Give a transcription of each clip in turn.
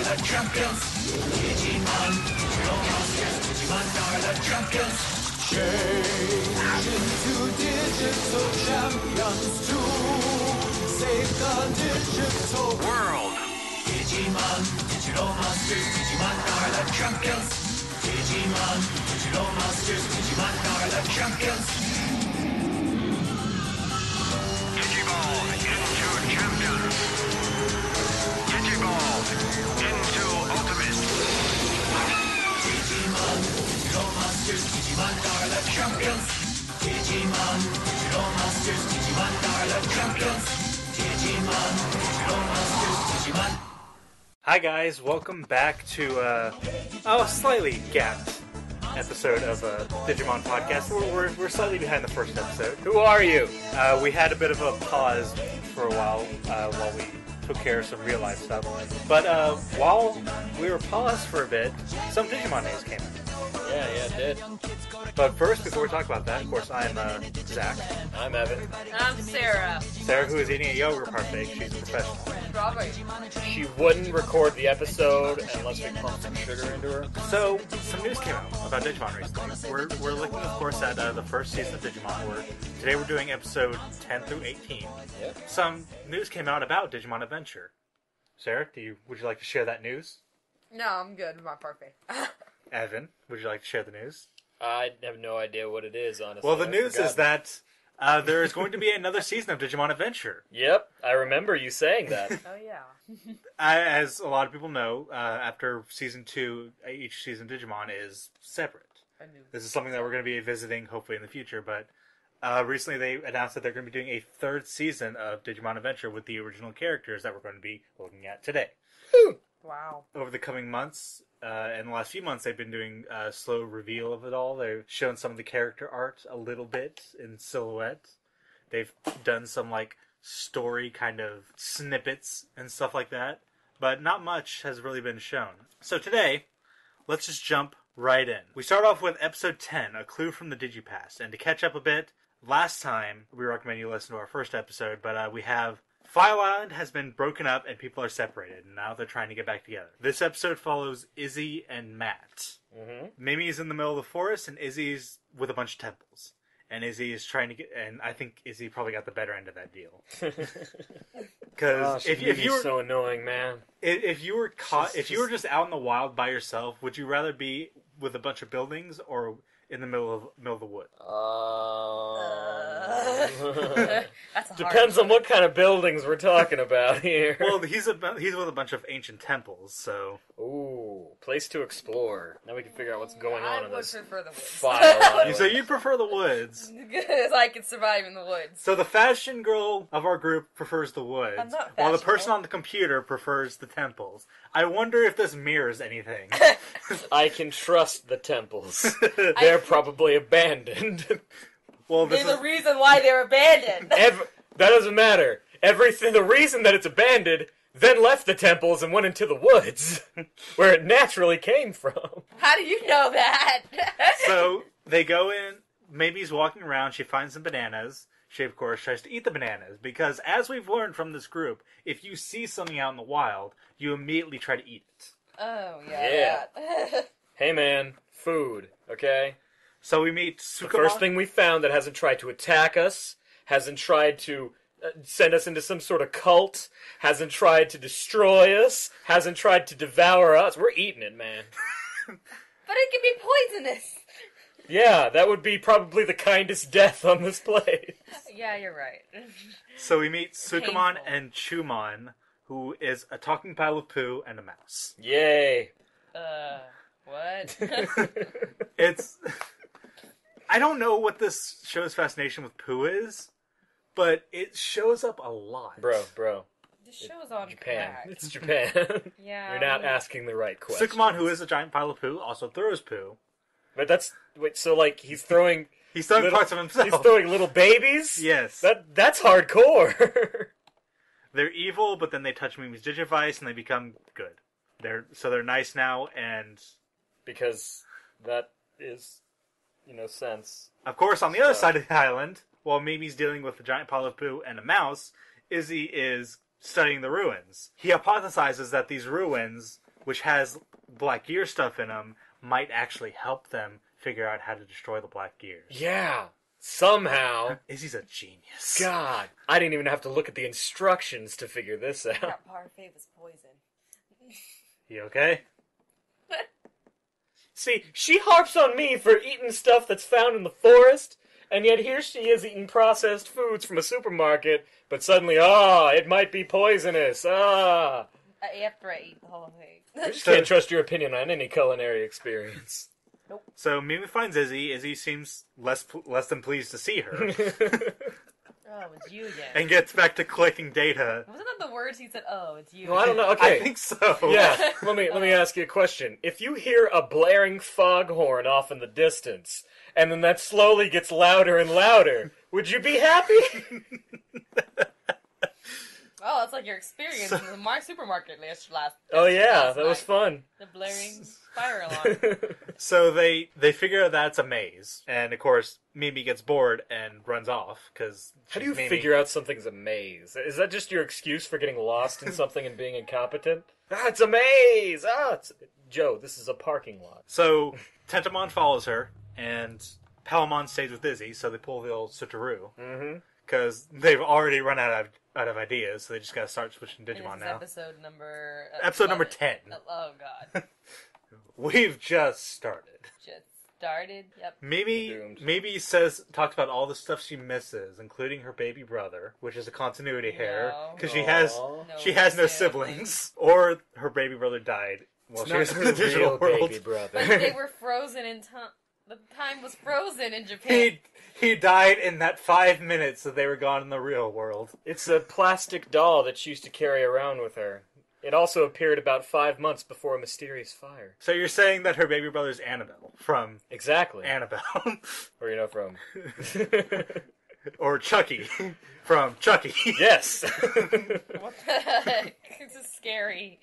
are the champions. Digimon, Digital Monsters, Digimon are the champions. Change into digital champions to save the digital world. Digimon, Digital Monsters, Digimon are the champions. Digimon, Digital Monsters, Digimon are the champions. Digimon into champions. Digimon into ultimate. Digimon, Digital Monsters, Digimon are the champions. Digimon, Digital Monsters, Digimon are the champions. Digimon, Digital Monsters, Digimon. Hi guys, welcome back to a slightly gapped episode of Digimon Podcast. We're slightly behind the first episode. Who are you? We had a bit of a pause for a while we took care of some real life stuff. But while we were paused for a bit, some Digimon news came in. Yeah, it did. But first, before we talk about that, of course, I'm Zach. I'm Evan. I'm Sarah. Sarah, who is eating a yogurt parfait. She's a professional. Strawberry. She wouldn't record the episode unless we pumped some sugar into her. So, some news came out about Digimon recently. We're looking, of course, at the first season of Digimon. Today we're doing episode 10 through 18. Yep. Some news came out about Digimon Adventure. Sarah, would you like to share that news? No, I'm good with my parfait. Evan, would you like to share the news? I have no idea what it is, honestly. Well, the news is that there is going to be another season of Digimon Adventure. Yep, I remember you saying that. Oh, yeah. As a lot of people know, after Season 2, each season of Digimon is separate. This is something that we're going to be visiting, hopefully, in the future, but recently they announced that they're going to be doing a third season of Digimon Adventure with the original characters that we're going to be looking at today. Wow. Over the coming months, in the last few months, they've been doing a slow reveal of it all. They've shown some of the character art a little bit in silhouette. They've done some, story kind of snippets and stuff like that. But not much has really been shown. So today, let's just jump right in. We start off with episode 10, A Clue from the Digipast. And to catch up a bit, last time, we recommend you listen to our first episode, but we have File Island has been broken up and people are separated, and now they're trying to get back together. This episode follows Izzy and Matt. Mm-hmm. Mimi's in the middle of the forest, and Izzy's with a bunch of temples. And Izzy is trying to get, and I think Izzy probably got the better end of that deal. Because if you were so annoying, man. If you were caught, if you were just out in the wild by yourself, would you rather be with a bunch of buildings or in the middle of the wood? That's a Depends on what kind of buildings we're talking about here. Well, he's with a bunch of ancient temples, so. Ooh, place to explore. Now we can figure out what's going on in this I would prefer the woods. File Island. So you prefer the woods. Because I can survive in the woods. So the fashion girl of our group prefers the woods, I'm not while the person fashionable. on the computer prefers the temples. I wonder if this mirrors anything. I can trust the temples. They're probably abandoned. Well, There's a reason why they're abandoned. That doesn't matter. The reason that it's abandoned then left the temples and went into the woods, where it naturally came from. How do you know that? So they go in, Mimi's walking around, she finds some bananas. She, of course, tries to eat the bananas, because as we've learned from this group, if you see something out in the wild, you immediately try to eat it. Oh, yeah. Hey man, food, okay? So we meet Sukamon. The first thing we found that hasn't tried to attack us, hasn't tried to send us into some sort of cult, hasn't tried to destroy us, hasn't tried to devour us. We're eating it, man. But it can be poisonous. Yeah, that would be probably the kindest death on this place. Yeah, you're right. So we meet Sukamon Painful. and Chumon, who is a talking pile of poo and a mouse. Yay. What? It's... I don't know what this show's fascination with poo is, but it shows up a lot. Bro. This show's on Japan. crack. It's Japan. Yeah. You're not asking the right question. Sukamon, who is a giant pile of poo, also throws poo. But he's throwing... He's throwing parts of himself. He's throwing little babies? Yes. That's hardcore. They're evil, but then they touch Mimi's Digivice and they become good. They're nice now, and... Because that is, sense. Of course, on the other side of the island, while Mimi's dealing with a giant pile of poo and a mouse, Izzy is studying the ruins. He hypothesizes that these ruins which has Black Gear stuff in them, might actually help them figure out how to destroy the Black Gears. Yeah. Somehow. Izzy's a genius. God. I didn't even have to look at the instructions to figure this out. That parfait was poison. You okay? See, she harps on me for eating stuff that's found in the forest, and yet here she is eating processed foods from a supermarket, but suddenly, it might be poisonous, After I ate the whole thing. I just can't trust your opinion on any culinary experience. So Mimi finds Izzy. Izzy seems less than pleased to see her, Oh, it's you again. and gets back to collecting data. Wasn't that the words he said? Oh, it's you. Well, I don't know, okay. I think so. Yeah, let me ask you a question. If you hear a blaring foghorn off in the distance, and then that slowly gets louder and louder, would you be happy? Oh, that's like your experience in the supermarket last. Oh yeah, last that was night. fun. The blaring fire alarm. So they figure out that's a maze, and of course Mimi gets bored and runs off because. How do you figure out something's a maze? Is that just your excuse for getting lost in something and being incompetent? It's a maze! Joe, this is a parking lot. So Tentamon follows her, and Palamon stays with Izzy, so they pull the old switcheroo. Mm-hmm. Because they've already run out of ideas, so they just gotta start switching And Digimon this is now. Episode number... Episode number 11. 10. Oh, God. We've just started. Just started. Yep. Mimi talks about all the stuff she misses, including her baby brother, which is a continuity error, because she has no siblings, or her baby brother died while she was in the digital world. baby brother. But they were frozen in time. The time was frozen in Japan. He died in that 5 minutes that they were gone in the real world. It's a plastic doll that she used to carry around with her. It also appeared about 5 months before a mysterious fire. So you're saying that her baby brother's Annabelle from Exactly. Annabelle. Or, from... Or Chucky from Chucky. Yes! What the heck? This is scary.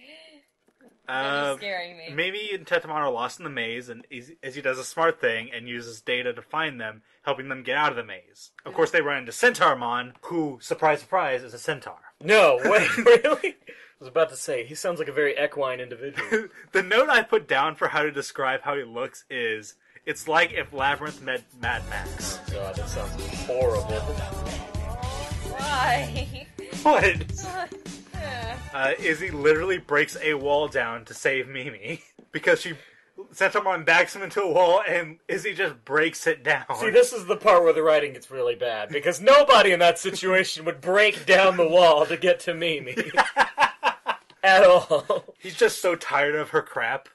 You're scaring me. Mimi and Tentamon are lost in the maze, and Izzy does a smart thing and uses data to find them, helping them get out of the maze. Of course, they run into Centaurmon, who, surprise, surprise, is a centaur. No, wait, really? I was about to say, he sounds like a very equine individual. The note I put down for how to describe how he looks is, it's like if Labyrinth met Mad Max. Oh god, that sounds horrible. Why? What? Izzy literally breaks a wall down to save Mimi, because Centaurmon backs him into a wall, and Izzy just breaks it down. See, this is the part where the writing gets really bad, because nobody in that situation would break down the wall to get to Mimi. At all. He's just so tired of her crap.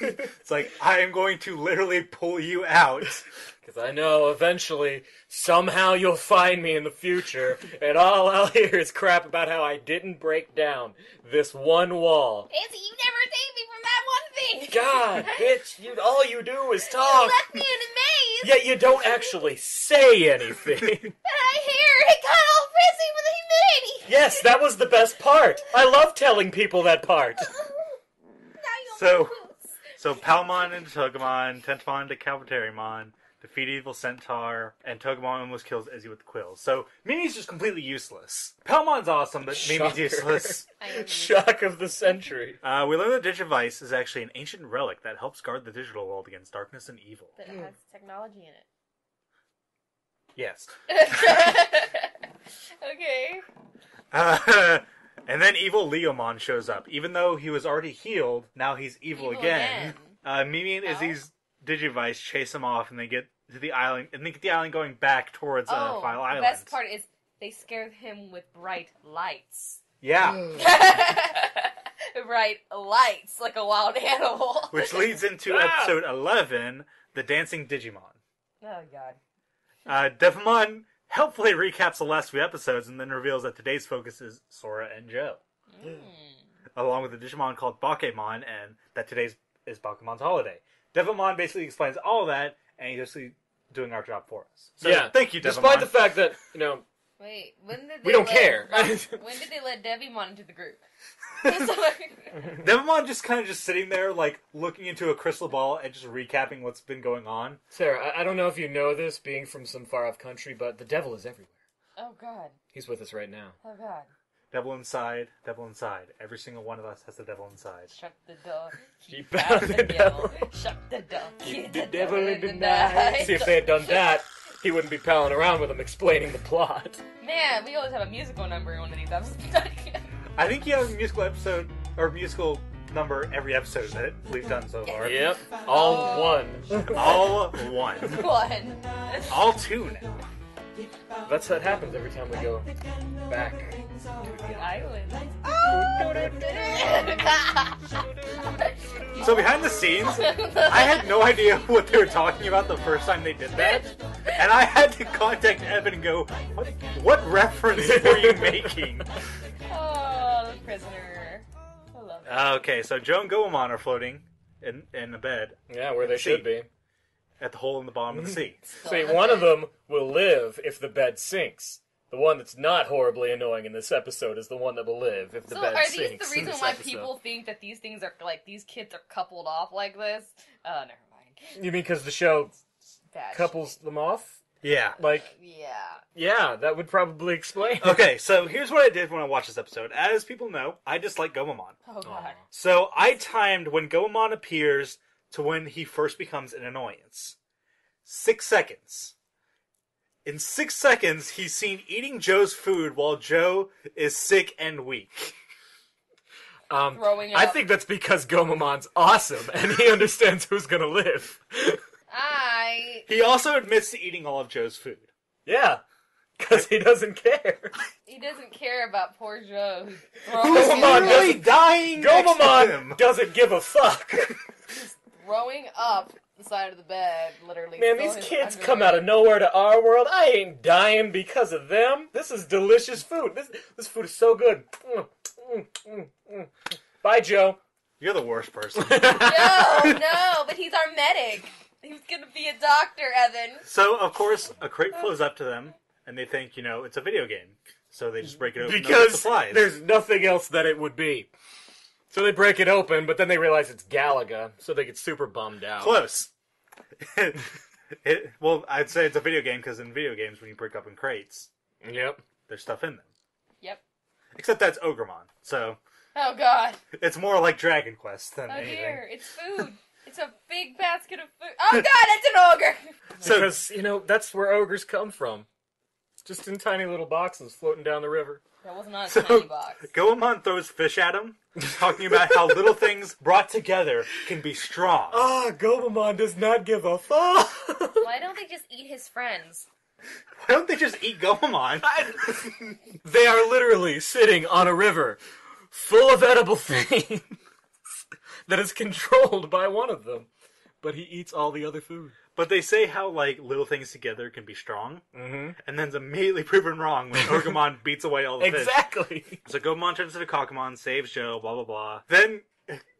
It's like, I am going to literally pull you out. Because I know eventually, somehow you'll find me in the future, and all I'll hear is crap about how I didn't break down this one wall. Izzy, you never saved me from that one thing! God, bitch, all you do is talk. You left me in a maze! Yet you don't actually say anything. But I hear it got all busy with humanity! Yes, that was the best part. I love telling people that part. So Palmon into Togemon, Tentamon to Calvaterimon, defeat Evil Centaur, and Togemon almost kills Izzy with the quills. So Mimi's just completely useless. Palmon's awesome, but Mimi's Shocker. useless. Shock of the century. We learn that Digivice is actually an ancient relic that helps guard the digital world against darkness and evil. That has technology in it. Yes. Okay. And then evil Leomon shows up. Even though he was already healed, now he's evil again. Mimi and Izzy's Digivice chase him off, and they get to the island, and they get the island going back towards File Island. The best part is they scared him with bright lights. Yeah. Bright lights, like a wild animal. Which leads into episode 11, The Dancing Digimon. Oh, God. Devimon helpfully recaps the last few episodes and then reveals that today's focus is Sora and Joe. Along with a Digimon called Bakemon, and that today's is Bakemon's holiday. Devimon basically explains all that, and he's just doing our job for us. So, thank you, Devimon. Despite the fact that, Wait, when did they we don't care. When did they let Devimon into the group? Devimon just kind of just sitting there, like, looking into a crystal ball and just recapping what's been going on. Sarah, I don't know if you know this, being from some far-off country, but the devil is everywhere. Oh, God. He's with us right now. Oh, God. Devil inside, devil inside. Every single one of us has the devil inside. Shut the door. Keep out the devil. Shut the door. Keep the devil in the night. See, if they had done that, he wouldn't be palling around with them explaining the plot. Man, we always have a musical number in one of these episodes. I think you have a musical episode, or musical number every episode that we've done so far. Yep. All one. All one. One. All two now. That's what happens every time we go back. The island. So behind the scenes, I had no idea what they were talking about the first time they did that. And I had to contact Evan and go, what reference were you making? Oh, the prisoner. I love it. Okay, so Joe and Goemon are floating in a bed Yeah, where they should be. at the hole in the bottom of the sea. See, one of them will live if the bed sinks. The one that's not horribly annoying in this episode is the one that will live if the So bed are sinks. these the in reason this why episode. people think that these things are, like, these kids are coupled off like this? Oh, never mind. You mean because the show Bad couples them off? Yeah. Like, shit. yeah, that would probably explain. Okay, so here's what I did when I watched this episode. As people know, I dislike Goemon. Oh, God. So I timed when Goemon appears to when he first becomes an annoyance. 6 seconds. In 6 seconds, he's seen eating Joe's food while Joe is sick and weak. Throwing up. I think that's because Goemon's awesome and he understands who's gonna live. He also admits to eating all of Joe's food. Yeah, because he doesn't care. He doesn't care about poor Joe. Who's Who's throwing, literally dying next to him. Goemon doesn't give a fuck. throwing up the side of the bed, literally. Man, throw these his kids underwear. come out of nowhere to our world. I ain't dying because of them. This is delicious food. This food is so good. Bye, Joe. You're the worst person. No, but he's our medic. He was gonna be a doctor, Evan. So, of course, a crate flows up to them, and they think, it's a video game. So they just break it open and open Because supplies. there's nothing else that it would be. So they break it open, but then they realize it's Galaga, so they get super bummed out. Close. Well, I'd say it's a video game, because in video games, when you break up in crates, Yep. there's stuff in them. Yep. Except that's Ogremon. So, Oh, God. it's more like Dragon Quest than Oh, anything. dear. It's food. It's a big basket of food. Oh, God, it's an ogre. So, Because, that's where ogres come from. Just in tiny little boxes floating down the river. That was not a So- tiny box. Goemon throws fish at him, talking about how little things brought together can be strong. Ah, Goemon does not give a fuck. Why don't they just eat his friends? Why don't they just eat Goemon? They are literally sitting on a river full of edible things that is controlled by one of them. But he eats all the other food. But they say how, little things together can be strong, Mm-hmm. and then it's immediately proven wrong when Ogremon beats away all the fish. Exactly. So Goemon turns into Kakamon, saves Joe, blah, blah, blah. Then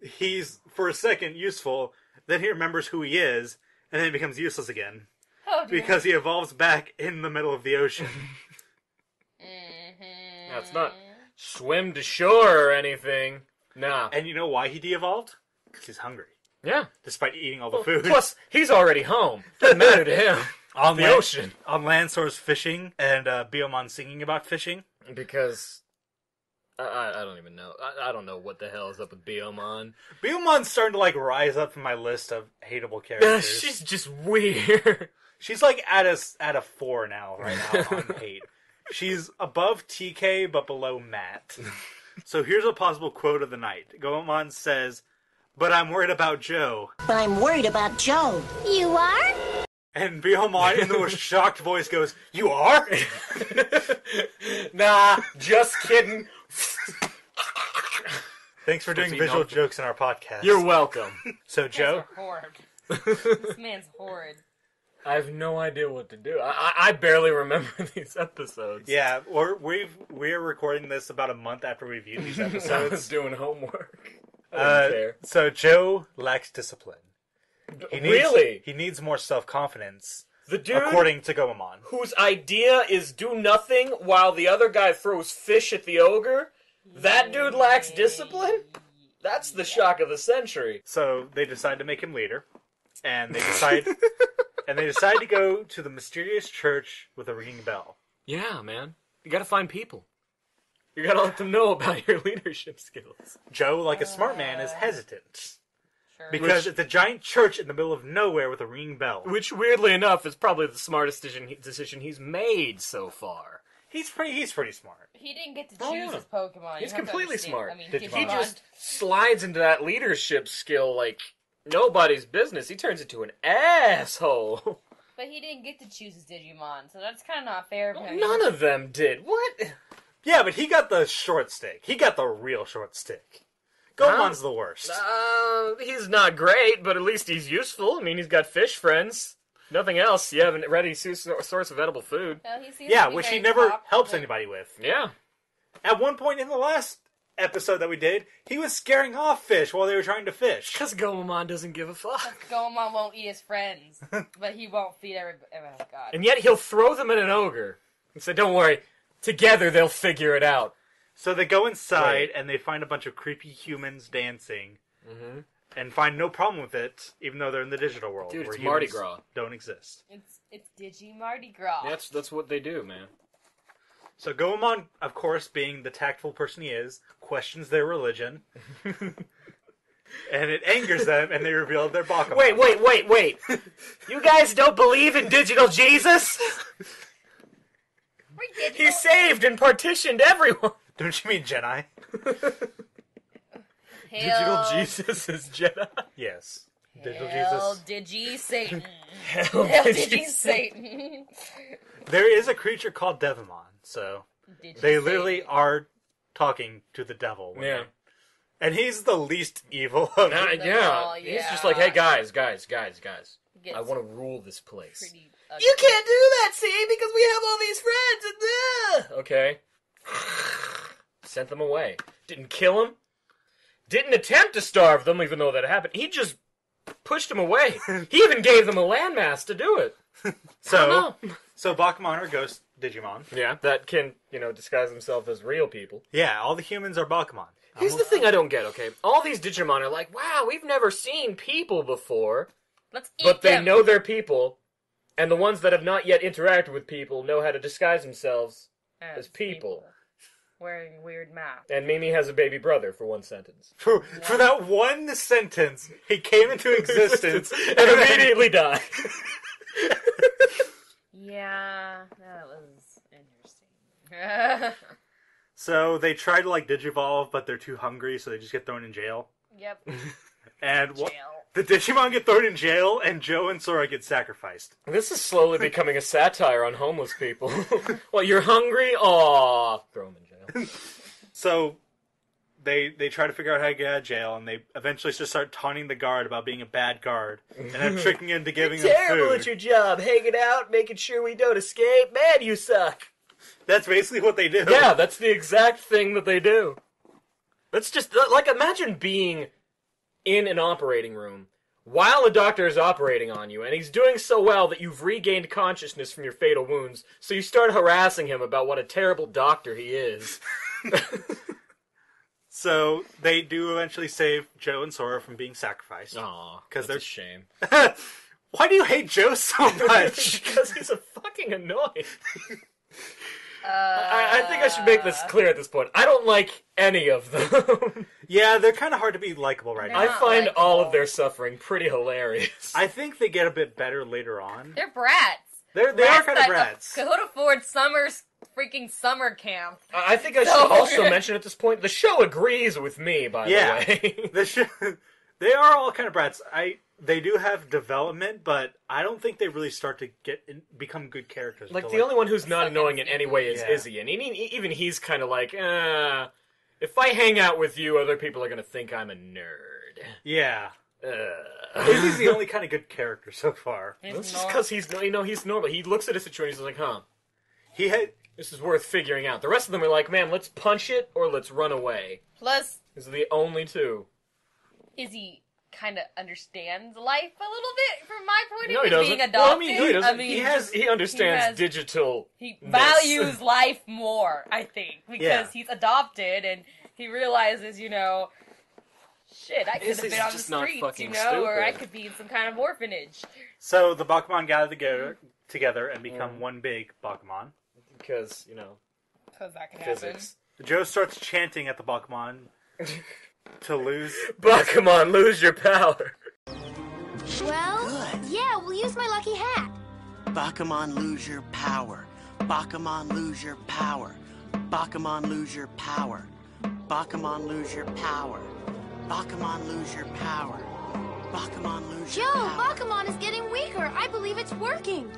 he's, for a second, useful. Then he remembers who he is, and then he becomes useless again. Oh, dear. Because he evolves back in the middle of the ocean. Mm-hmm. That's not swim to shore or anything. Nah. And you know why he de-evolved? Because he's hungry. Yeah. Despite eating all the food. Plus, he's already home. Doesn't matter to him. on the land, ocean. On land, Sora's fishing, and Biomon singing about fishing. Because I don't even know. I don't know what the hell is up with Biomon. Biomon's starting to, rise up from my list of hateable characters. She's just weird. She's, at a 4 now, right now, on hate. She's above TK, but below Matt. So here's a possible quote of the night. Goemon says, "But I'm worried about Joe." But I'm worried about Joe. You are? And Biomon, in the most shocked voice, goes, "You are?" Nah, just kidding. Thanks for doing visual jokes in our podcast. You're welcome. So, Joe? Horrid. This man's horrid. I have no idea what to do. I barely remember these episodes. Yeah, we're recording this about a month after we viewed these I was episodes. doing homework. I don't care. So Joe lacks discipline. Really? He needs more self-confidence, The dude according to Goemon. whose idea is do nothing while the other guy throws fish at the ogre, that dude lacks discipline? That's the shock of the century. So they decide to make him leader, and they decide to go to the mysterious church with a ringing bell. Yeah, man. You gotta find people. You gotta let them know about your leadership skills. Joe, like a smart man, is hesitant. Sure. Because it's a giant church in the middle of nowhere with a ringing bell. Which, weirdly enough, is probably the smartest decision he's made so far. He's pretty smart. He didn't get to choose his Pokemon. He's You have to completely understand. smart. I mean, Digimon. He just slides into that leadership skill like nobody's business. He turns into an asshole. But he didn't get to choose his Digimon, so that's kind of not fair of him. None of them did. What? Yeah, but he got the short stick. He got the real short stick. Goemon's the worst. He's not great, but at least he's useful. I mean, he's got fish friends. Nothing else. You have a ready source of edible food. Well, he seems Yeah, to be which he very never top, helps but- anybody with. Yeah. At one point in the last episode that we did, he was scaring off fish while they were trying to fish. Because Goemon doesn't give a fuck. Goemon won't eat his friends, but he won't feed everybody. Oh, God. And yet he'll throw them at an ogre and say, don't worry, together they'll figure it out. So they go inside Right. and they find a bunch of creepy humans dancing. Mm-hmm. And find no problem with it, even though they're in the digital world. Dude, where it's Mardi humans Gras. don't exist. It's Digi-Mardi Gras. That's what they do, man. So Goemon, of course, being the tactful person he is, questions their religion. And it angers them, and they reveal their Bakuman. Wait. You guys don't believe in digital Jesus? He saved and partitioned everyone. Don't you mean Jedi? Digital Jesus is Jedi. Yes. Digital Hell, Jesus. Digi-Satan. Hell, Hell, Digi-Satan. There is a creature called Devimon, so they literally are talking to the devil. Yeah. And he's the least evil of Yeah. He's yeah. just like, hey, guys. Gets I want to rule this place. pretty You can't do that, see, because we have all these friends. And okay. Sent them away. Didn't kill them. Didn't attempt to starve them, even though that happened. He just pushed them away. He even gave them a landmass to do it. So Bakuman are ghost Digimon. Yeah, that can, disguise themselves as real people. Yeah, all the humans are Bakuman. Here's the thing I don't get, okay? All these Digimon are like, wow, we've never seen people before. Let's eat But they them. know they're people, and the ones that have not yet interacted with people know how to disguise themselves as people. Wearing weird masks. And Mimi has a baby brother for one sentence. For that one sentence, he came into existence And immediately died. Yeah, that was interesting. So they try to Digivolve, but they're too hungry, so they just get thrown in jail. Yep. And Jail. the Digimon get thrown in jail, and Joe and Sora get sacrificed. This is slowly becoming a satire on homeless people. Well, you're hungry? Aw. Throw them in jail. So they try to figure out how to get out of jail, and they eventually just start taunting the guard about being a bad guard, and then tricking him into giving them Terrible food. at your job, hanging out, making sure we don't escape. Man, you suck. That's basically what they do. Yeah, that's the exact thing that they do. That's just, imagine being in an operating room while a doctor is operating on you, and he's doing so well that you've regained consciousness from your fatal wounds, so you start harassing him about what a terrible doctor he is. So they do eventually save Joe and Sora from being sacrificed. Aw, Because that's they're a shame. Why do you hate Joe so much? Because he's a fucking annoying. I think I should make this clear at this point. I don't like any of them. Yeah, they're kind of hard to be likable right now. I Not find all likable. of their suffering pretty hilarious. I think they get a bit better later on. They're brats. They are kind of that brats. Could afford freaking summer camp. I think I should also mention at this point, the show agrees with me, by the way. They are all kind of brats. They do have development, but I don't think they really start to become good characters. Like, until, the only one who's not annoying in any way is Yeah. Izzy, and even he's kind of like, if I hang out with you, other people are going to think I'm a nerd. Yeah. Izzy's the only kind of good character so far. That's just because he's normal. He looks at a situation, he's like, this is worth figuring out. The rest of them are like, man, let's punch it or let's run away. Plus, These are the only two. Izzy kind of understands life a little bit from my point No, of he view. doesn't. Being Well, adopted, no, he doesn't. He understands has- digital. He values life more, I think, because he's adopted and he realizes, shit, I could have Izzy's been on the just not streets, fucking or I stupid. could be in some kind of orphanage. So the Bakuman gather together and become one big Bakuman. Because, Because that can physics. Joe starts chanting at the Bakumon to lose. Bakumon, lose your power. Well, yeah, we'll use my lucky hat. Bakumon, lose your power. Bakumon, lose your power. Bakumon, lose your power. Bakumon, lose your power. Bakumon, lose your power. Bakumon, lose your Joe, power. Bakumon is getting weaker. I believe it's working.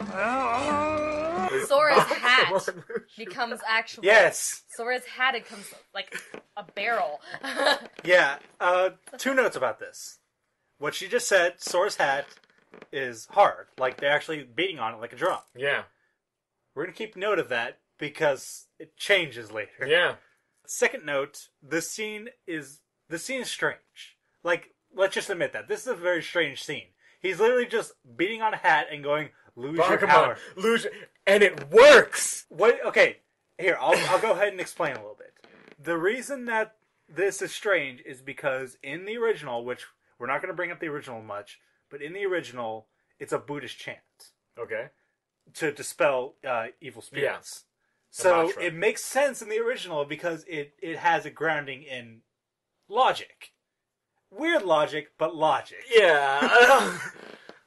Sora's hat becomes actual. Yes. Sora's hat becomes like a barrel. Yeah. 2 notes about this. What she just said, Sora's hat is hard. Like, they're actually beating on it like a drum. Yeah. We're going to keep note of that because it changes later. Yeah. Second note, the scene is strange. Like, let's just admit that. This is a very strange scene. He's literally just beating on a hat and going, lose your power. Lose your... And it works! What? Okay, here, I'll go ahead and explain a little bit. The reason that this is strange is because in the original, which we're not going to bring up the original much, but in the original, it's a Buddhist chant. Okay. To dispel evil spirits. Yeah. So mantra. it makes sense in the original because it has a grounding in logic. Weird logic, but logic. Yeah.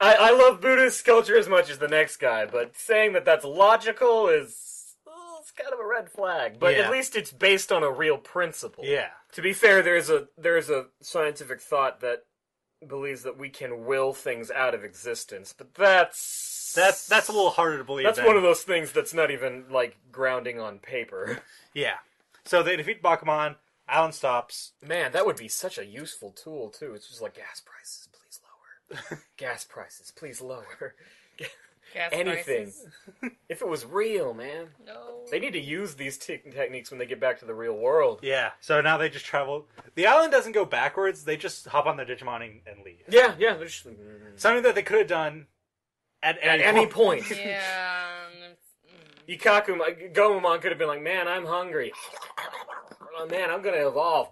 I love Buddhist culture as much as the next guy, but saying that that's logical is... it's kind of a red flag. But Yeah. at least it's based on a real principle. Yeah. To be fair, there's a scientific thought that believes that we can will things out of existence, but that's a little harder to believe. That's one of those things that's not even, like, grounding on paper. Yeah. So they defeat Bakumon, Alan stops. Man, that would be such a useful tool, too. It's just like, gas prices, please lower. Gas prices, please lower. Gas Anything. prices. If it was real, man. No. They need to use these techniques when they get back to the real world. Yeah. So now they just travel. The island doesn't go backwards. They just hop on their Digimon and leave. Yeah, they're just... Something that they could have done at any point. Yeah. Gomamon could have been like, man, I'm hungry. Oh, man, I'm gonna evolve.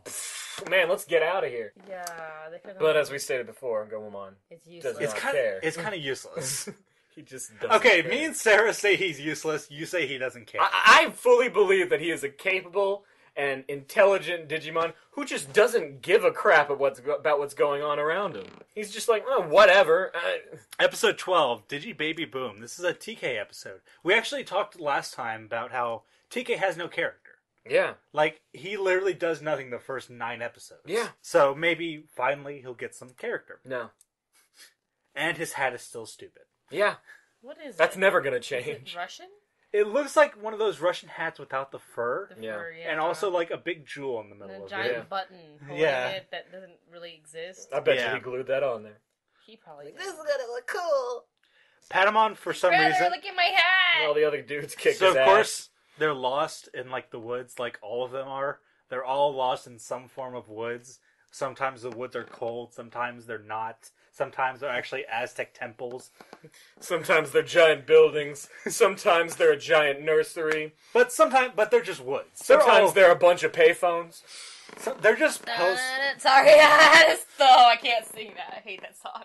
Man, let's get out of here. Yeah, they could. But as we stated before, Gomamon it's useless. does not care. It's kind of useless. He just doesn't Okay, care. me and Sarah say he's useless. You say he doesn't care. I fully believe that he is a capable and intelligent Digimon who just doesn't give a crap about what's going on around him. He's just like, oh, whatever. Episode 12, Digi Baby Boom. This is a TK episode. We actually talked last time about how TK has no character. Yeah. Like, he literally does nothing the first 9 episodes. Yeah. So maybe, finally, he'll get some character. No. And his hat is still stupid. Yeah. What is That's it? never gonna Is it change. Russian? It looks like one of those Russian hats without the fur. The Yeah. fur, yeah. And also, like, a big jewel in the and middle a of giant it. button holding Yeah. it that doesn't really exist. I bet Yeah. you he glued that on there. He probably did. This is gonna look cool. Patamon, for some Brother, reason... look at my hat! All the other dudes kicked So, his of ass. course, they're lost in, like, the woods, like all of them are. They're all lost in some form of woods. Sometimes the woods are cold, sometimes they're not. Sometimes they're actually Aztec temples. Sometimes they're giant buildings. Sometimes they're a giant nursery. But they're just woods. Sometimes they're a bunch of payphones. They're just post... Sorry, I can't sing that. I hate that song.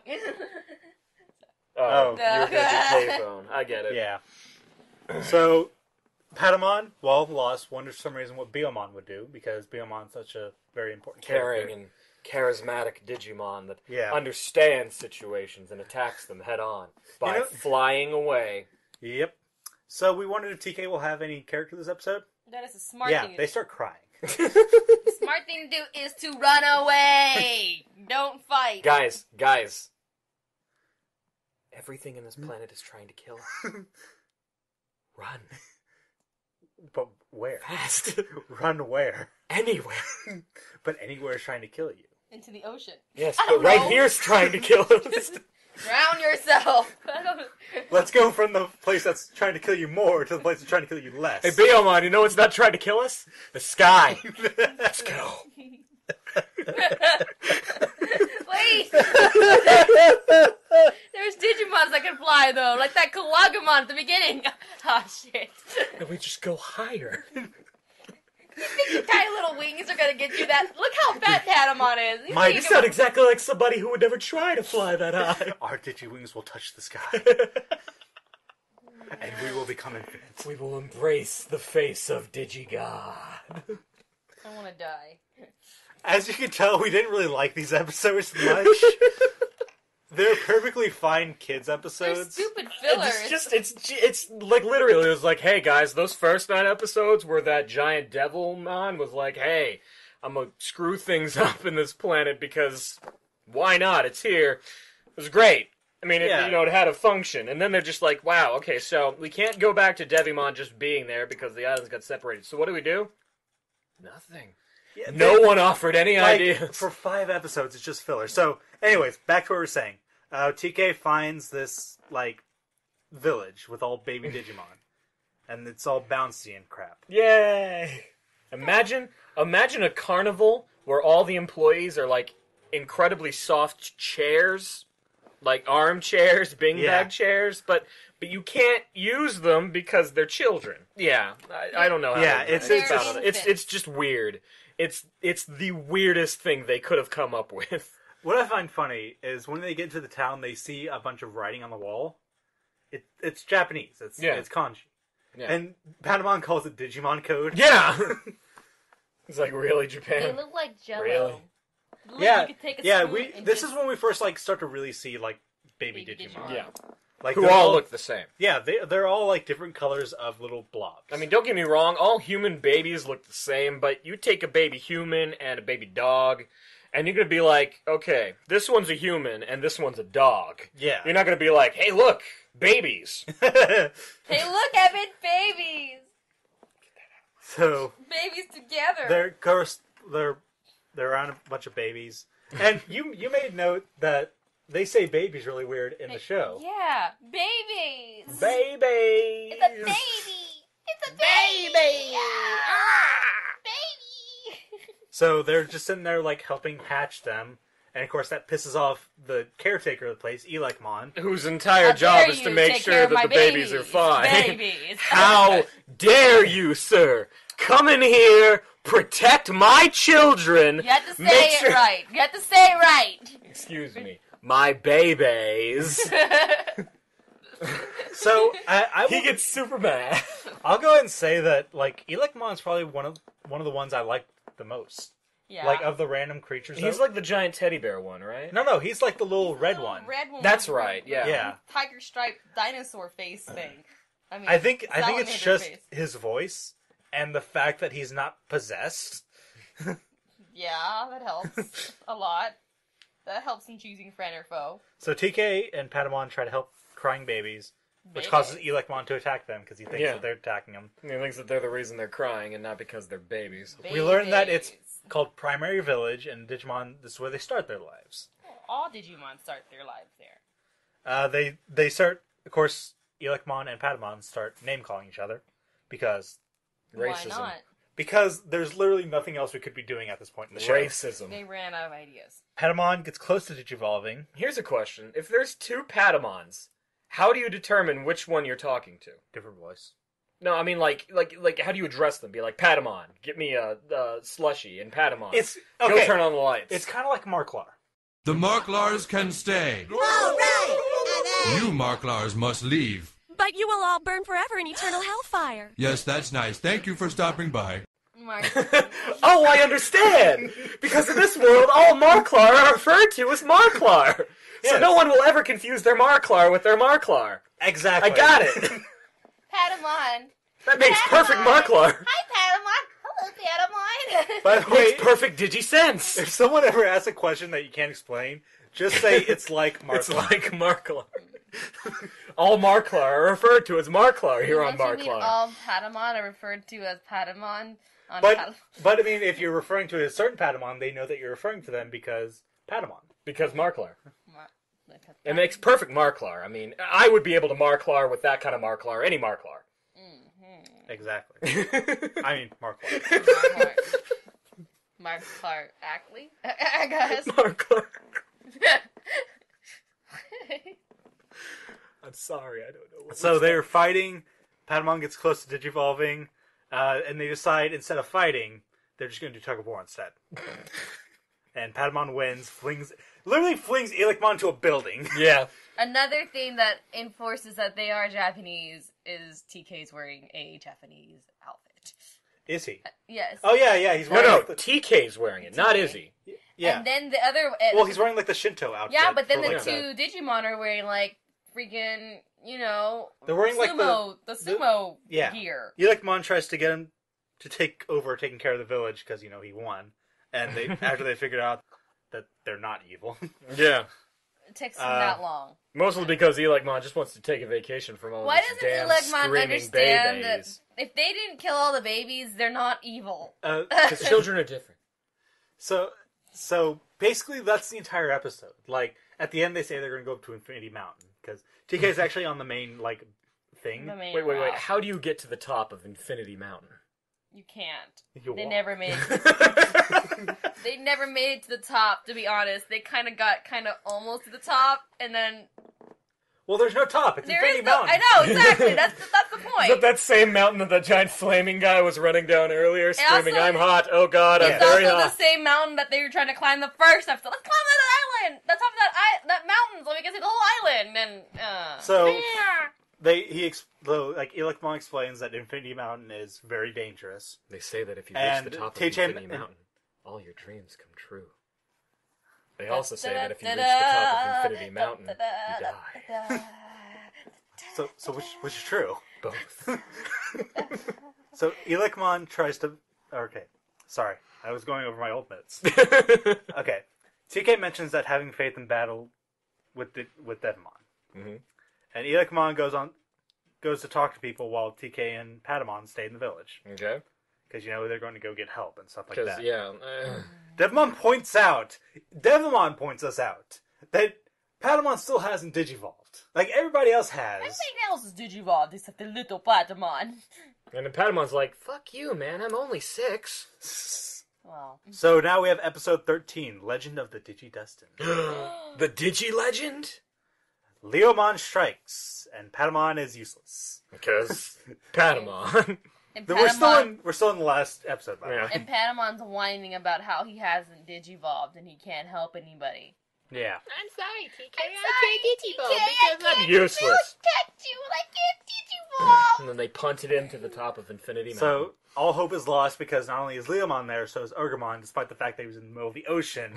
Oh, No. you're a payphone. I get it. Yeah. So, Patamon, while lost, wonders for some reason what Biyomon would do, because Biyomon's such a very important Caring character. and charismatic Digimon that Yeah. understands situations and attacks them head on by You know- flying away. Yep. So we wondered if TK will have any character this episode. That is a smart Yeah, thing to they do. start crying. The smart thing to do is to run away. Don't fight. Guys. Everything in this planet is trying to kill us. Run. But where? Fast. Run where? Anywhere. But anywhere is trying to kill you. Into the ocean. Yes, I but don't right know. here's trying to kill us. Drown yourself. Let's go from the place that's trying to kill you more to the place that's trying to kill you less. Hey, Biyomon, you know what's not trying to kill us? The sky. Let's go. Wait. There's Digimons that can fly though, like that Kawagamon at the beginning. Oh shit. And we just go higher. You think your tiny little wings are gonna get you that? Look how fat Patamon is. You My- think You it- sound exactly like somebody who would never try to fly that high. Our Digi-Wings will touch the sky. And we will become infinite. We will embrace the face of Digi-God. I want to die. As you can tell, we didn't really like these episodes much. They're perfectly fine kids episodes. They're stupid fillers. It's like literally, it was like, hey guys, those first 9 episodes where that giant Devimon was like, hey, I'm gonna screw things up in this planet because why not? It's here. It was great. I mean, it had a function. And then they're just like, wow, okay, so we can't go back to Devimon just being there because the islands got separated. So what do we do? Nothing. Yeah, no one offered any ideas. For 5 episodes, it's just filler. So, anyways, back to what we were saying. TK finds this, village with all baby Digimon. And it's all bouncy and crap. Yay! Imagine a carnival where all the employees are, incredibly soft chairs. Like armchairs, beanbag chairs, but you can't use them because they're children. Yeah, I don't know how it's just weird. It's the weirdest thing they could have come up with. What I find funny is when they get to the town, they see a bunch of writing on the wall. It's Japanese. It's kanji. Yeah. And Patamon calls it Digimon code. Yeah! It's like, really, Japan? They look like Jello. Really? This is when we first start to really see baby Digimon. Yeah, who all look the same. Yeah, they're all different colors of little blobs. I mean, don't get me wrong, all human babies look the same, but you take a baby human and a baby dog, and you're gonna be like, okay, this one's a human and this one's a dog. Yeah, you're not gonna be like, hey, look, babies. Hey, look, Evan, babies. So babies together. They're around a bunch of babies. And you made note that they say babies really weird in the show. Yeah, babies. Babies. It's a baby. It's a baby. Baby. So they're just sitting there helping hatch them. And of course that pisses off the caretaker of the place, Elecmon. Whose entire job is to make sure that the babies are fine. Babies. How dare you, sir? Come in here, protect my children. You have to say it right. You have to say it right. Excuse me. My babies. So, he gets super mad. I'll go ahead and say that, Elecmon's probably one of the ones I like the most. Yeah. Of the random creatures. He's like the giant teddy bear one, right? No, he's the little red one. Red one. That's right, yeah. Yeah. Tiger striped dinosaur face thing. I think it's just his voice. And the fact that he's not possessed. Yeah, that helps a lot. That helps in choosing friend or foe. So TK and Patamon try to help crying babies, which causes Elecmon to attack them because he thinks that they're attacking him. He thinks that they're the reason they're crying and not because they're babies. We learned that it's called Primary Village, and Digimon, this is where they start their lives. All Digimon start their lives there. They start, of course, Elecmon and Patamon start name-calling each other because... Racism. Why not? Because there's literally nothing else we could be doing at this point in the show. Racism. They ran out of ideas. Patamon gets close to Digivolving. Here's a question. If there's 2 Patamons, how do you determine which one you're talking to? Different voice. No, I mean, how do you address them? Be like, Patamon, get me a slushy, and Patamon, go turn on the lights. It's kind of like Marklar. The Marklars can stay. All right! You Marklars must leave. But you will all burn forever in eternal hellfire. Yes, that's nice. Thank you for stopping by. Oh, I understand! Because in this world, all Marklar are referred to as Marklar. Yes. So no one will ever confuse their Marklar with their Marklar. Exactly. I got it. Patamon. That makes perfect Marklar. Hi, Patamon. Hello, Patamon. By the way, makes perfect Digi-sense. If someone ever asks a question that you can't explain, just say it's like Marklar. It's like Marklar. All Marklar are referred to as Marklar here on Marklar. All Patamon are referred to as Patamon. But I mean, if you're referring to a certain Patamon, they know that you're referring to them because Patamon. Because Marklar. It makes perfect Marklar. I mean, I would be able to Marklar with that kind of Marklar, any Marklar. Mm-hmm. Exactly. I mean, Marklar. Marklar Ackley, I guess. Marklar. I'm sorry, I don't know what So they're fighting, Patamon gets close to Digivolving, and they decide instead of fighting, they're just going to do tug-of-war instead. And Patamon wins, literally flings Elecmon to a building. Yeah. Another thing that enforces that they are Japanese is TK's wearing a Japanese outfit. Is he? Yes. Oh, yeah, he's wearing... No, like, the... TK's wearing it, not Izzy. Yeah. And then the other... well, he's wearing, like, the Shinto outfit. Yeah, but then for, the like, two Digimon are wearing, like, freaking, you know... They're wearing, sumo, like, the sumo yeah. gear. Elecmon tries to get him to take over taking care of the village, because, you know, he won. And they after they figured out that they're not evil. Yeah. It takes him that long. Mostly because Elecmon just wants to take a vacation from all Why these doesn't damn Elecmon screaming understand babies. that if they didn't kill all the babies, they're not evil? Because children are different. So basically, that's the entire episode. Like, at the end, they say they're going to go up to Infinity Mountain, because TK is actually on the main, like, thing. Wait. How do you get to the top of Infinity Mountain? You can't. You They walk. never made it. They never made it to the top, to be honest. They kind of got almost to the top, and then... Well, there's no top. It's There Infinity is no... Mountain. I know, exactly. That's the point. Is that same mountain that the giant flaming guy was running down earlier, screaming, also- "I'm hot! Oh God, I'm It's very also hot!" the same mountain that they were trying to climb the first episode. Let's climb that island! That's top of that mountain, so we can see the whole island, and... So, Elecmon explains that Infinity Mountain is very dangerous. They say that if you And reach the top of teach him- Infinity Mountain, all your dreams come true. They also say that if you reach the top of Infinity Mountain, you die. So which is true. Both. So Elecmon tries to... Okay, sorry. I was going over my old notes. Okay. TK mentions that having faith in battle with Devimon. Mm-hmm. And Elecmon goes to talk to people while TK and Patamon stay in the village. Okay. Because, you know, they're going to go get help and stuff like that. Yeah. Devimon points us out that Patamon still hasn't digivolved. Like, everybody else has. Everything else is digivolved except the little Patamon. And then Patamon's like, "Fuck you, man. I'm only 6." Wow. So now we have episode 13, Legend of the Digi-Destined. The Digi-Legend? Leomon strikes, and Patamon is useless. Because Patamon. And We're still in the last episode, by the way. And Patamon's whining about how he hasn't digivolved and he can't help anybody. Yeah. I'm sorry, TK. I can't digivolve I'm useless. protect you and I can't digivolve. And then they punted him to the top of Infinity Mountain. So, all hope is lost because not only is Leomon there, so is Angemon, despite the fact that he was in the middle of the ocean.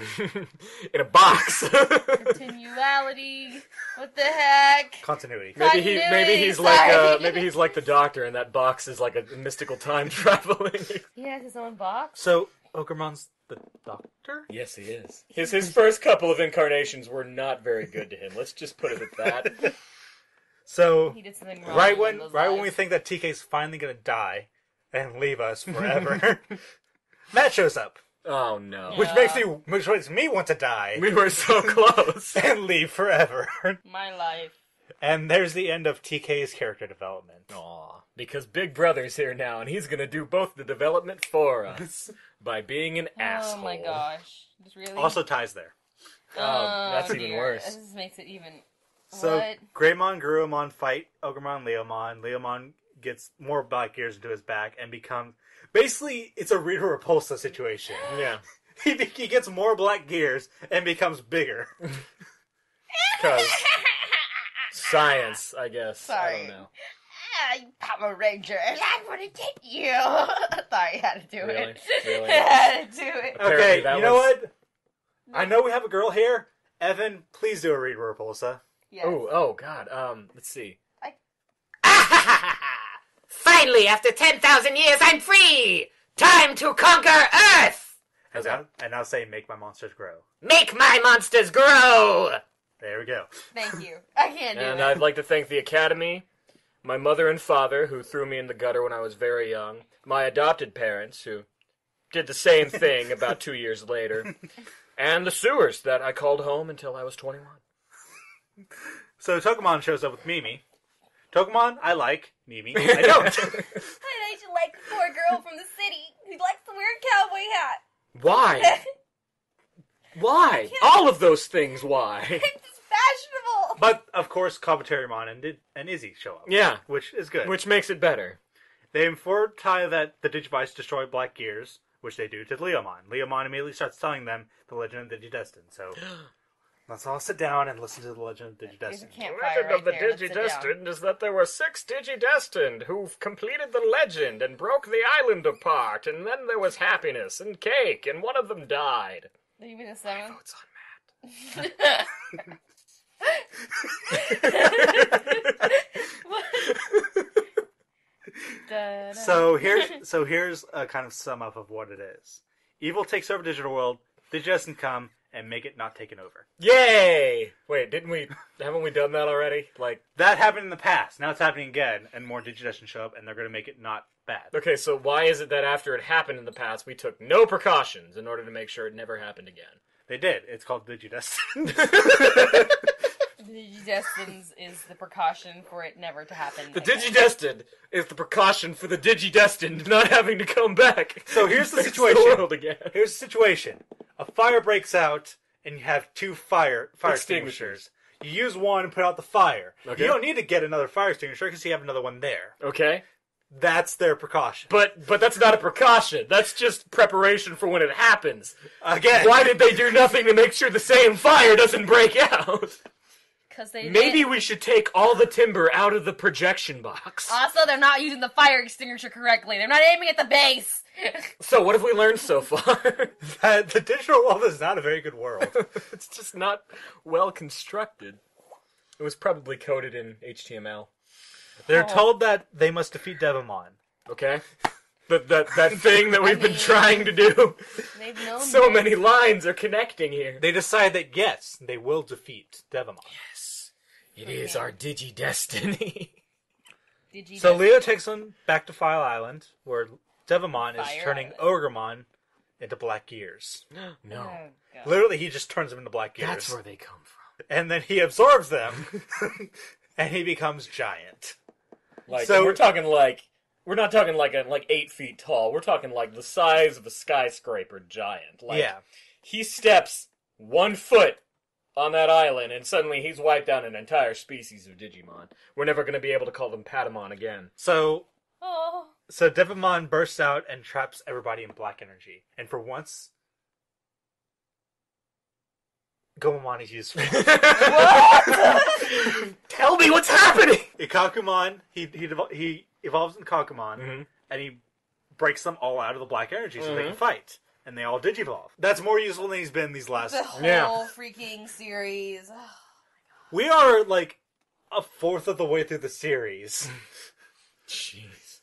In a box. Continuality. What the heck? Continuity. Maybe he's like the Doctor, and that box is like a mystical time traveling. He has his own box? So, Angemon's the Doctor? Yes, he is. His first couple of incarnations were not very good to him. Let's just put it at that. So, He did something wrong. right in when those we lives. think that TK's finally gonna die and leave us forever, Matt shows up. Oh no. Which makes me want to die We were so close. and leave forever. My life. And there's the end of TK's character development. Aw. Because Big Brother's here now, and he's gonna do both the development for us by being an asshole. Oh my gosh. Just really? Also ties there. Oh, that's even dear. worse. This makes it even... So, What? Greymon, Garurumon fight Angemon, Leomon. Leomon gets more black gears into his back and becomes... Basically, it's a Rita Repulsa situation. Yeah. He gets more black gears and becomes bigger. Because science, I guess. Sorry. I don't know. You Power Rangers, I'm gonna get you. Sorry, I had to do Really? it. Really? I had to do it. Apparently Okay, that you know was- what? I know we have a girl here. Evan, please do a Rita Repulsa. Yes. Oh God. Let's see. Finally, after 10,000 years, I'm free! Time to conquer Earth! And now say, make my monsters grow. Make my monsters grow! There we go. Thank you. I can't do And it. I'd like to thank the Academy, my mother and father, who threw me in the gutter when I was very young, my adopted parents, who did the same thing about 2 years later, and the sewers that I called home until I was 21. So Togemon shows up with Mimi. Togemon, I like. Mimi, I don't. I should like the poor girl from the city who likes to wear a cowboy hat. Why? Why? All of those things, why? It's fashionable. But, of course, Kabuterimon and Izzy show up. Yeah. Which is good. Which makes it better. They inform Tai that the Digivice destroy Black Gears, which they do to Leomon. Leomon immediately starts telling them the legend of Digidestined. So, Let's all sit down and listen to the Legend of Digidestined. The legend of the Digidestined is that there were 6 Digidestined who completed the legend and broke the island apart, and then there was happiness and cake, and one of them died. You mean the 7th? Votes on Matt. So here's a kind of sum up of what it is. Evil takes over digital world. Digidestined come and make it not taken over. Yay! Wait, haven't we done that already? Like, that happened in the past. Now it's happening again, and more Digidestined show up, and they're going to make it not bad. okay, so why is it that after it happened in the past, we took no precautions in order to make sure it never happened again? They did. It's called Digidestined. Digidestined is the precaution for it never to happen. The Digidestined is the precaution for the Digidestined not having to come back. So here's the Fix situation. The world again. Here's the situation. A fire breaks out, and you have 2 fire extinguishers. You use one and put out the fire. Okay. You don't need to get another fire extinguisher because you have another one there. Okay. That's their precaution. But that's not a precaution. That's just preparation for when it happens. Again. Why did they do nothing to make sure the same fire doesn't break out? Maybe we should take all the timber out of the projection box. Also, they're not using the fire extinguisher correctly. They're not aiming at the base. So what have we learned so far? That the digital world is not a very good world. It's just not well constructed. It was probably coded in HTML. They're told that they must defeat Devimon. Okay. That thing that we've been trying to do. They've known So many lines are connecting here. They decide that, yes, they will defeat Devimon. Yes. It is our Digi-Destiny. So Leo takes them back to File Island, where Devimon is Fire turning Island. Ogremon into black gears. No. Oh, Literally, he just turns them into black gears. That's where they come from. And then he absorbs them, and he becomes giant. Like, So- we're not talking like 8 feet tall. We're talking like the size of a skyscraper giant. Like, Yeah. he steps 1 foot on that island, and suddenly he's wiped out an entire species of Digimon. We're never going to be able to call them Patamon again. So Oh. Devimon bursts out and traps everybody in black energy. And for once, Gomamon is useful. Tell me what's happening! Ikakumon, he evolves in Kakumon, and he breaks them all out of the black energy so they can fight. And they all digivolve. That's more useful than he's been these last... The whole freaking series. Oh. We are, like, a fourth of the way through the series. Jeez.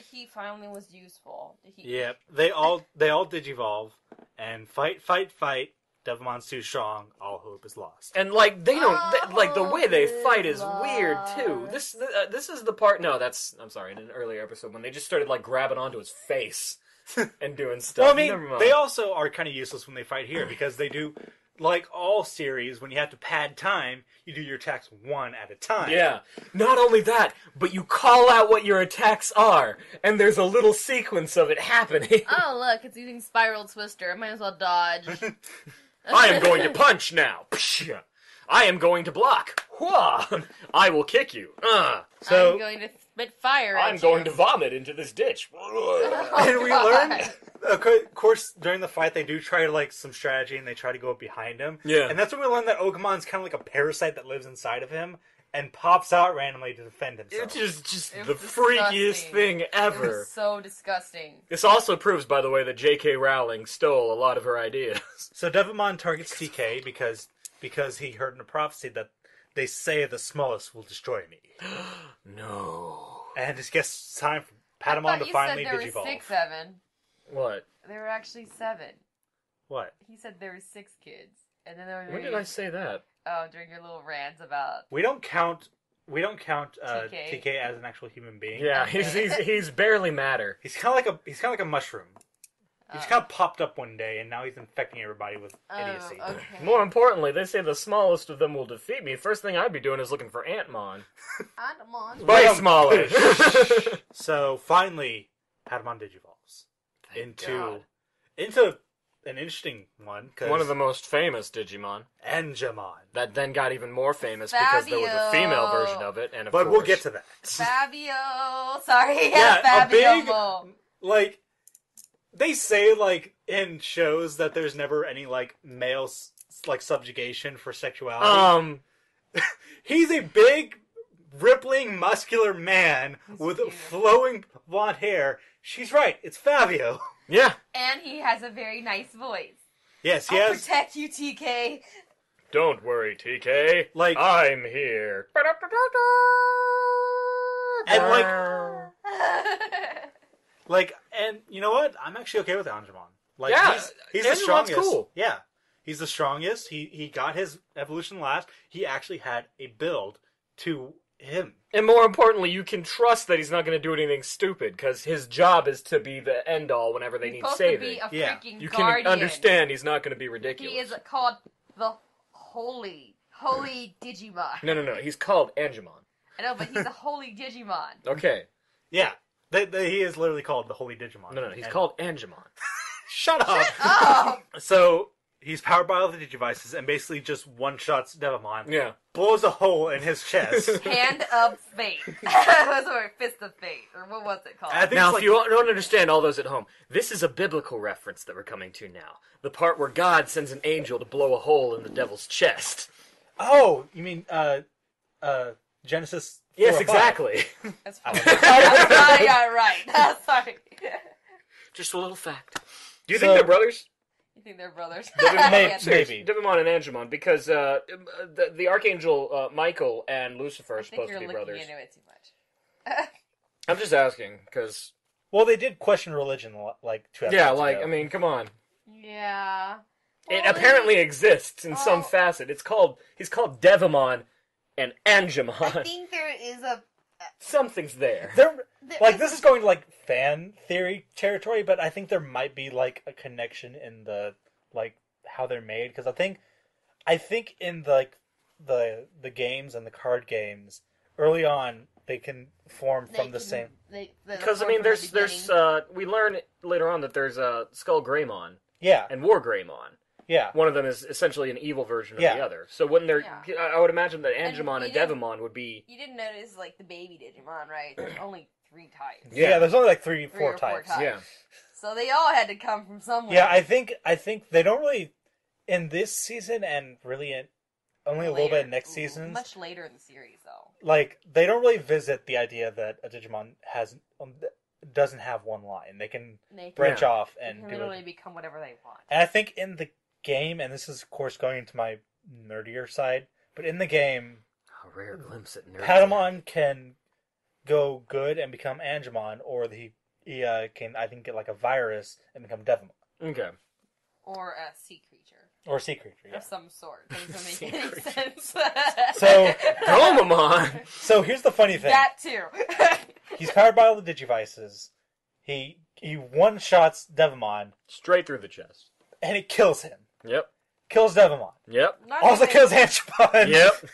He finally was useful. Yep. They all digivolve, and fight. Devimon's too strong. All hope is lost. And, like, they don't... like, the way they fight is weird, too. This is the part... No, I'm sorry, in an earlier episode, when they just started, like, grabbing onto his face and doing stuff. Well, I mean, Never mind. they also are kind of useless when they fight here, because they do... Like all series, when you have to pad time, you do your attacks one at a time. Yeah. Not only that, but you call out what your attacks are, and there's a little sequence of it happening. Oh, look, it's using Spiral Twister. I might as well dodge. I am going to punch now. I am going to block. I will kick you. So I'm going to spit fire at I'm you. going to vomit into this ditch. And we learn, of course, during the fight, they do try to, like, some strategy, and they try to go up behind him. Yeah. And that's when we learn that Ogamon's kind of like a parasite that lives inside of him, and pops out randomly to defend himself. It's just It the was freakiest disgusting. thing It ever. was so disgusting. This also proves, by the way, that J.K. Rowling stole a lot of her ideas. So Devimon targets TK because he heard in a prophecy that they say the smallest will destroy me. No. And it's guess time for I Patamon thought to you finally said there digivolve. were 7. What? There were actually 7. What? He said there were 6 kids. And then there were... When did I say that? Oh, during your little rants about... We don't count TK. TK as an actual human being. Yeah, Okay. he's barely matter. He's kind of like a mushroom. He's kind of popped up one day, and now he's infecting everybody with idiocy. Okay. More importantly, they say the smallest of them will defeat me. First thing I'd be doing is looking for Antmon. Angemon. Way smaller. So finally, Patamon digivolves into an interesting one. One of the most famous Digimon. Angemon. That then got even more famous because there was a female Fabio. version of it, and of But course, we'll get to that. Fabio. Sorry, Yeah, a big- Fabio. Like, they say, like, in shows that there's never any, like, male like subjugation for sexuality. He's a big, rippling, muscular man with flowing blonde hair. She's right. It's Fabio. Yeah. And he has a very nice voice. Yes, he I'll has. protect you, TK. Don't worry, TK. Like, I'm here. And and you know what? I'm actually okay with Angemon. Like, yeah, he's the Angemon's strongest. Cool. Yeah, he's the strongest. He got his evolution last. He actually had a build to him. And more importantly, you can trust that he's not going to do anything stupid, because his job is to be the end-all whenever they need saving. To be a freaking you guardian. can understand he's not going to be ridiculous. He is called the Holy Digimon. No. He's called Angemon. I know, but he's a Holy Digimon. Okay. Yeah. He is literally called the Holy Digimon. No, he's called Angemon. Shut up! Oh! So, he's powered by all the Digivices and basically just one-shots Devimon. Yeah. Blows a hole in his chest. Hand of Fate. That's what, Fist of Fate. Or what was it called? Now, if you don't understand, all those at home, this is a biblical reference that we're coming to now. The part where God sends an angel to blow a hole in the devil's chest. Oh, you mean, Genesis 4 Yes, or 5. exactly. That's fine. I got it right. Sorry. Just a little fact. Do you think they're brothers? You think they're brothers? Maybe. Devimon and Angemon, because the Archangel Michael and Lucifer are supposed to be brothers. I think you're looking into it too much. I'm just asking, because... Well, they did question religion, like, 2 episodes Yeah, ago. I mean, come on. Yeah. It apparently exists in some facet. He's called Devimon and Angemon. I think there is a... Something's there. This is going to, like, fan theory territory, but I think there might be, like, a connection in the, like, how they're made, because I think in, the games and the card games, early on, they can form from the same... Because, I mean, there's we learn later on that there's SkullGreymon. Yeah. And WarGreymon. Yeah. One of them is essentially an evil version of the other. So wouldn't there... Yeah. I would imagine that Angemon and Devimon would be... You didn't notice, like, the baby Digimon, right? There's only 3 types. Yeah, there's only, like, 3 or 4 types. Yeah. So they all had to come from somewhere. Yeah, I think they don't really... In this season, and really only a little bit next season... Much later in the series, though. Like, they don't really visit the idea that a Digimon doesn't have one line. They can branch off and they can literally become whatever they want. And I think in the game, and this is, of course, going into my nerdier side, but in the game... A rare glimpse at nerd. Patamon can go good and become Angemon, or he can, I think, get like a virus and become Devimon. Okay. Or a sea creature. Or a sea creature, yeah. Of some sort. Doesn't make any sense. So, Gomamon! So here's the funny thing. That too. He's powered by all the Digivices. He one-shots Devimon. Straight through the chest. And it kills him. Yep. Kills Devimon. Yep. Also kills Angemon. Yep.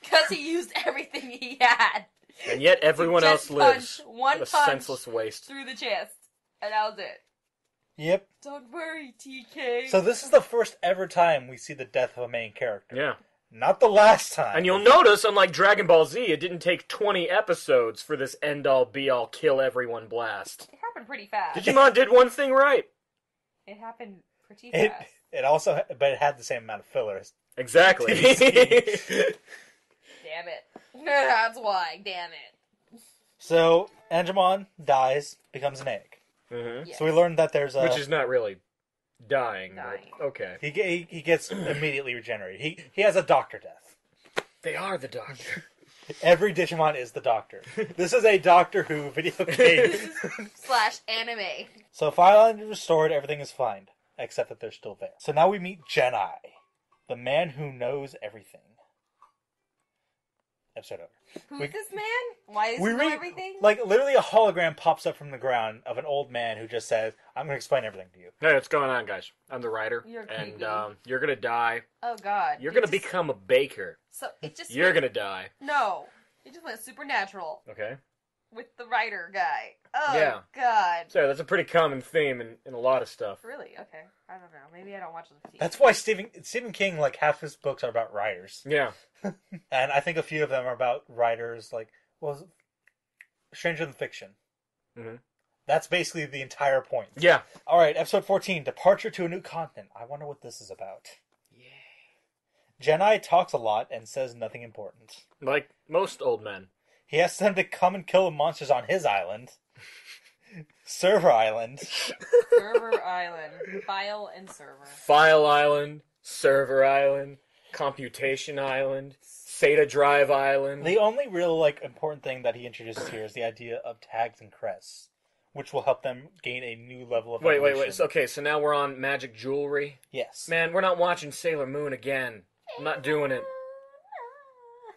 Because he used everything he had. And yet everyone else lives. One what a punch senseless waste. Through the chest. And that was it. Yep. Don't worry, TK. So this is the first ever time we see the death of a main character. Yeah. Not the last time. And you'll notice, unlike Dragon Ball Z, it didn't take 20 episodes for this end-all, be-all, kill-everyone blast. It happened pretty fast. Digimon did one thing right. It happened pretty fast. It also, but it had the same amount of fillers. Exactly. Damn it. That's why, damn it. So, Angemon dies, becomes an egg. Mm-hmm. Yes. So we learned that there's a... Which is not really dying. But okay. He gets immediately regenerated. He has a doctor death. They are the doctor. Every Digimon is the doctor. This is a Doctor Who video game. / anime. So Fireland is restored, everything is fine. Except that they're still there. So now we meet Genai. The man who knows everything. Episode over. Who's this man? Why does he know everything? Like, literally a hologram pops up from the ground of an old man who just says, I'm going to explain everything to you. Hey, what's going on, guys? I'm the writer. You're and creepy. you're going to die. Oh, God. You're going to become a baker. So it just... You're going to die. No. It just went supernatural. Okay. With the writer guy. Oh, yeah. God. So that's a pretty common theme in a lot of stuff. Really? Okay. I don't know. Maybe I don't watch the TV. That's why Stephen King, like, half his books are about writers. Yeah. And I think a few of them are about writers, like, well, Stranger Than Fiction. Mm-hmm. That's basically the entire point. Yeah. Alright, episode 14, Departure to a New Continent. I wonder what this is about. Genai talks a lot and says nothing important. Like most old men. He asks them to come and kill the monsters on his island. Server Island. Server Island. File and server. File Island, Server Island, Computation Island, SATA Drive Island. The only real important thing that he introduces here is the idea of tags and crests, which will help them gain a new level of Wait. evolution. So, okay, so now we're on magic jewelry? Yes. Man, we're not watching Sailor Moon again. I'm not doing it.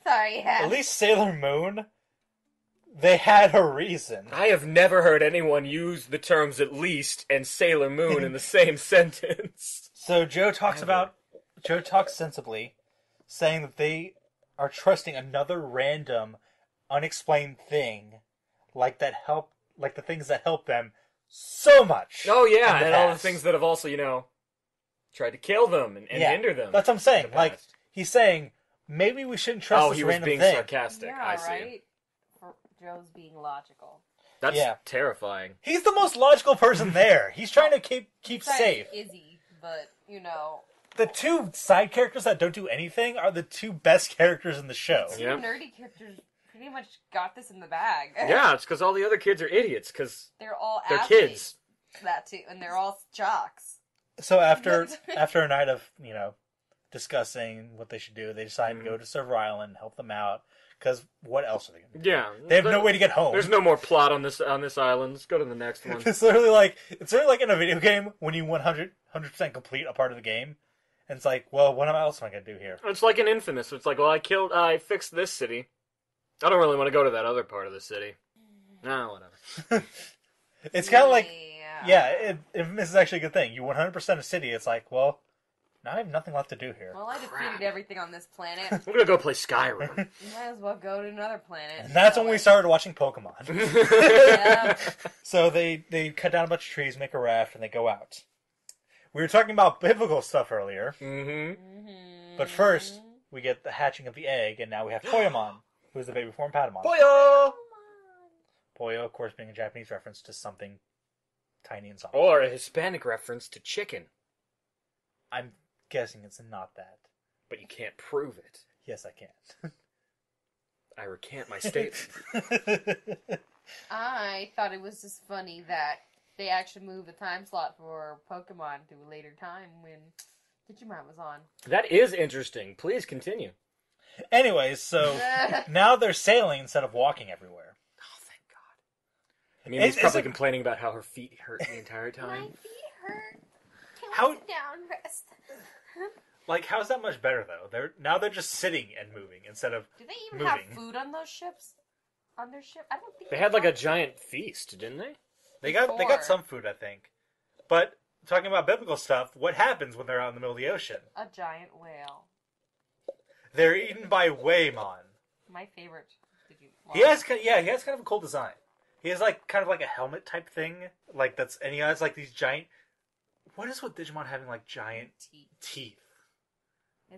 Sorry, yeah. At least Sailor Moon, they had a reason. I have never heard anyone use the terms "at least" and Sailor Moon in the same sentence. So Joe talks sensibly, saying that they are trusting another random, unexplained thing, like the things that help them so much. Oh yeah, in the and all the past. things that have also, tried to kill them and hinder them. That's what I'm saying. in the past. He's saying maybe we shouldn't trust this he was random being thing. sarcastic. Yeah, I see. right? Joe's being logical. That's Yeah. terrifying. He's the most logical person there. He's trying to keep Besides safe. Izzy, but, The two side characters that don't do anything are the two best characters in the show. two Yep. nerdy characters pretty much got this in the bag. Yeah, it's because all the other kids are idiots, because They're all they're athletes. kids. That too, and they're all jocks. So after a night of discussing what they should do, they decide to go to Server Island and help them out. Because what else are they going to do? Yeah. They have no way to get home. There's no more plot on this island. Let's go to the next one. It's literally like in a video game when you 100% complete a part of the game, and it's like, well, what else am I going to do here? It's like an Infamous. It's like, well, I fixed this city. I don't really want to go to that other part of the city. Nah, whatever. It's kind of like, Infamous is actually a good thing. You 100% a city. It's like, well, now I have nothing left to do here. Well, I defeated everything on this planet. We're gonna go play Skyrim. Might as well go to another planet. And that's when we started watching Pokemon. Yeah. So they cut down a bunch of trees, make a raft, and they go out. We were talking about biblical stuff earlier. Mm-hmm. But first, we get the hatching of the egg, and now we have Toyamon, who is the baby form Patamon. Boyo! Boyo, of course, being a Japanese reference to something tiny and soft. Or a Hispanic reference to chicken. I'm guessing it's not that. But you can't prove it. Yes, I can. I recant my statement. I thought it was just funny that they actually moved the time slot for Pokemon to a later time when Digimon was on. That is interesting. Please continue. Anyways, so now they're sailing instead of walking everywhere. Oh, thank God. I mean, he's probably complaining about how her feet hurt the entire time. My feet hurt. Can How- we sit down, rest? How's that much better though? They're just sitting and moving instead of Do they even moving. have food on those ships? On their ship? I don't think They had like a giant feast, didn't they? They got Before. some food, I think. But talking about biblical stuff, what happens when they're out in the middle of the ocean? a giant whale. They're eaten by Waymon. My favorite. He has kind of a cool design. He has kind of a helmet type thing, and he has these giant. What is with Digimon having giant teeth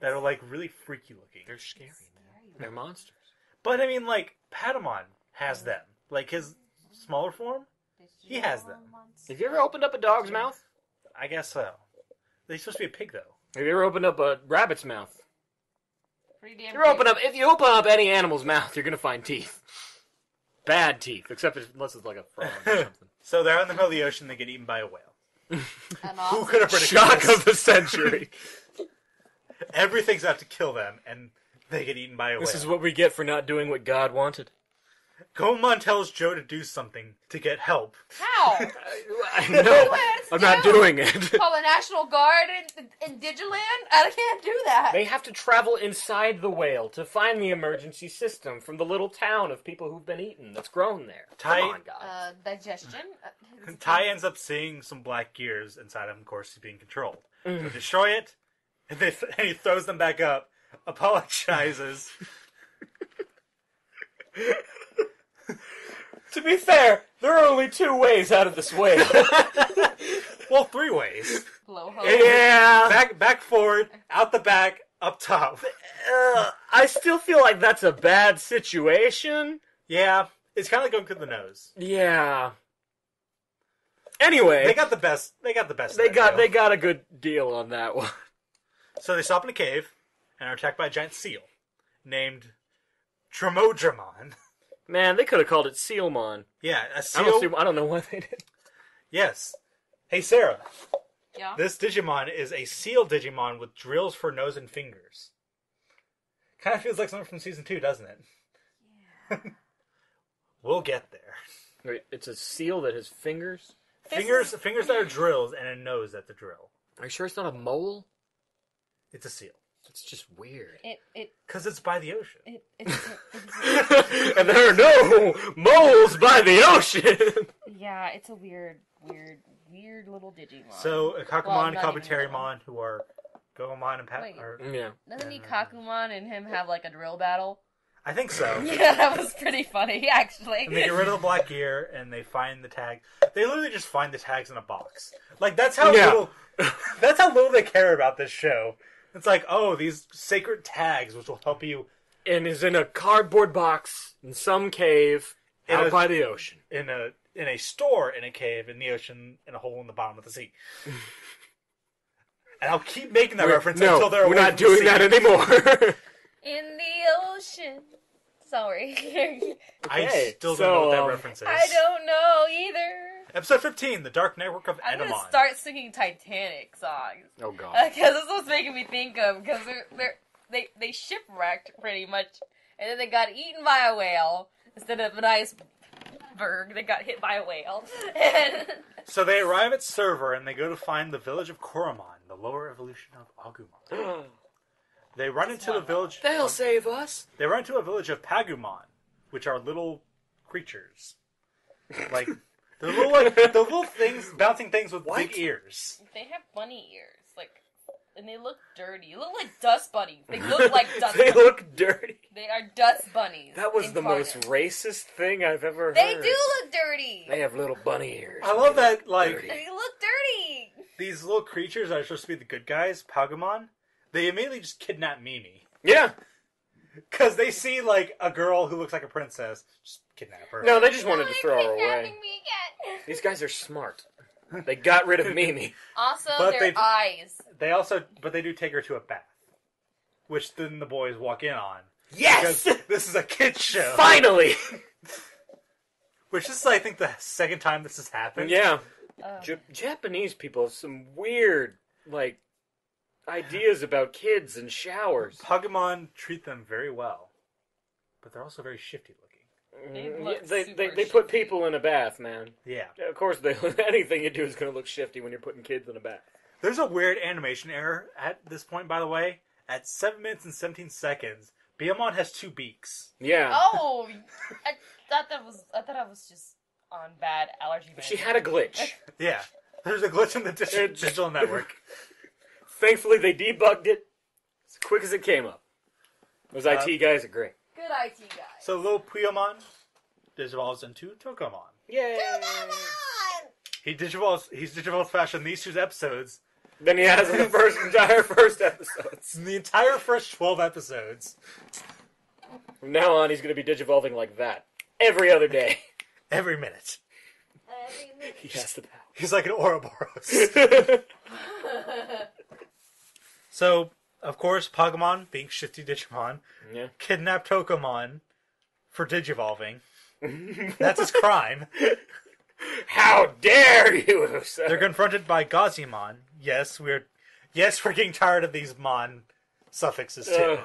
that are really freaky looking? They're scary, man. They're monsters. But I mean, Patamon has them. His smaller form, he has them. Have you ever opened up a dog's mouth? I guess so. They're supposed to be a pig though. Have you ever opened up a rabbit's mouth? Pretty damn If you open up any animal's mouth, you're gonna find teeth. Bad teeth, unless it's like a frog or something. So they're out in the middle of the ocean. They get eaten by a whale. And Who could have predicted Shock this? of the century. Everything's out to kill them, and they get eaten by a whale. This is what we get for not doing what God wanted. Gomon tells Joe to do something to get help. How? I know. I'm not doing it. Call the National Guard in Digiland? I can't do that. They have to travel inside the whale to find the emergency system from the little town of people who've been eaten that's grown there. Tai- Come on, guys. Digestion? Tai ends up seeing some black gears inside him. Of course, he's being controlled. They destroy it, and he throws them back up, apologizes. To be fair, there are only two ways out of this whale. Well, 3 ways. Blowhole. Yeah. Back, forward, out the back, up top. I still feel like that's a bad situation. Yeah, it's kind of going through the nose. Yeah. Anyway, They got the best. They got they got a good deal on that one. So they stop in a cave, and are attacked by a giant seal named Dromodramon. Man, they could have called it Sealmon. Yeah, a seal. I don't know what they did. Yes. Hey, Sarah. Yeah? This Digimon is a seal Digimon with drills for nose and fingers. Kind of feels like something from Season 2, doesn't it? Yeah. We'll get there. Wait, it's a seal that has fingers? Fingers that are drills and a nose that's a drill. Are you sure it's not a mole? It's a seal. It's just weird. Because it's by the ocean. And there are no moles by the ocean! Yeah, it's a weird little Digimon. So, Kakumon, not even Kabuterimon, who are Goemon and Wait. Yeah. Doesn't he Kakumon and him have like a drill battle? I think so. Yeah, that was pretty funny, actually. And they get rid of the black gear, and they find the tag. They literally just find the tags in a box. Like, that's how little they care about this show. It's like, oh, these sacred tags, which will help you. And is in a cardboard box in some cave out by the ocean. In a store in a cave in the ocean in a hole in the bottom of the sea. And I'll keep making that reference until they're we're not doing that anymore. In the ocean. Sorry. I still don't know what that reference is. I don't know either. Episode 15, The Dark Network of I'm Edamon. gonna start singing Titanic songs. Oh god. Because that's what's making me think of. Because they shipwrecked pretty much, and then they got eaten by a whale instead of an iceberg. They got hit by a whale. So they arrive at Server and they go to find the village of Koromon, the lower evolution of Agumon. They run into the village. They'll save us. They run into a village of Pagumon, which are little creatures. Like they're little things, bouncing things with big ears. They have bunny ears, and they look dirty. They look like dust bunnies. They look like dust bunnies. They look dirty. They are dust bunnies. That was the most racist thing I've ever heard. They do look dirty. They have little bunny ears. I love that, They look dirty. These little creatures are supposed to be the good guys, Pagumon. They immediately just kidnap Mimi. Yeah. Because they see, a girl who looks like a princess. Just kidnap her. No, they just wanted to throw her away. Me again. These guys are smart. They got rid of Mimi. Also, But their eyes. But they do take her to a bath. Which then the boys walk in on. Yes! Because this is a kid's show. Finally! Which is, I think, the second time this has happened. Yeah. Japanese people have some weird, ideas about kids and showers. Pagumon treat them very well. But they're also very shifty looking. They put people in a bath, man. Yeah. Of course, anything you do is going to look shifty when you're putting kids in a bath. There's a weird animation error at this point, by the way. At 7 minutes and 17 seconds, Beamon has 2 beaks. Yeah. Oh, I thought I was just on bad allergy meds. She had a glitch. Yeah. There's a glitch in the digital network. Thankfully, they debugged it as quick as it came up. Those IT guys are great. Good IT guys. So little Puamon digivolves into Tokomon. Yay! He's digivolved faster in these 2 episodes than he has in the entire first episodes. In the entire first 12 episodes. From now on, he's going to be digivolving like that. Every other day. Every minute. He has the power. He's like an Ouroboros. So, of course, Pagumon, being shifty Digimon, kidnapped Tokomon for digivolving. That's his crime. How dare you, sir? They're confronted by Gazimon. Yes, we're getting tired of these mon suffixes too.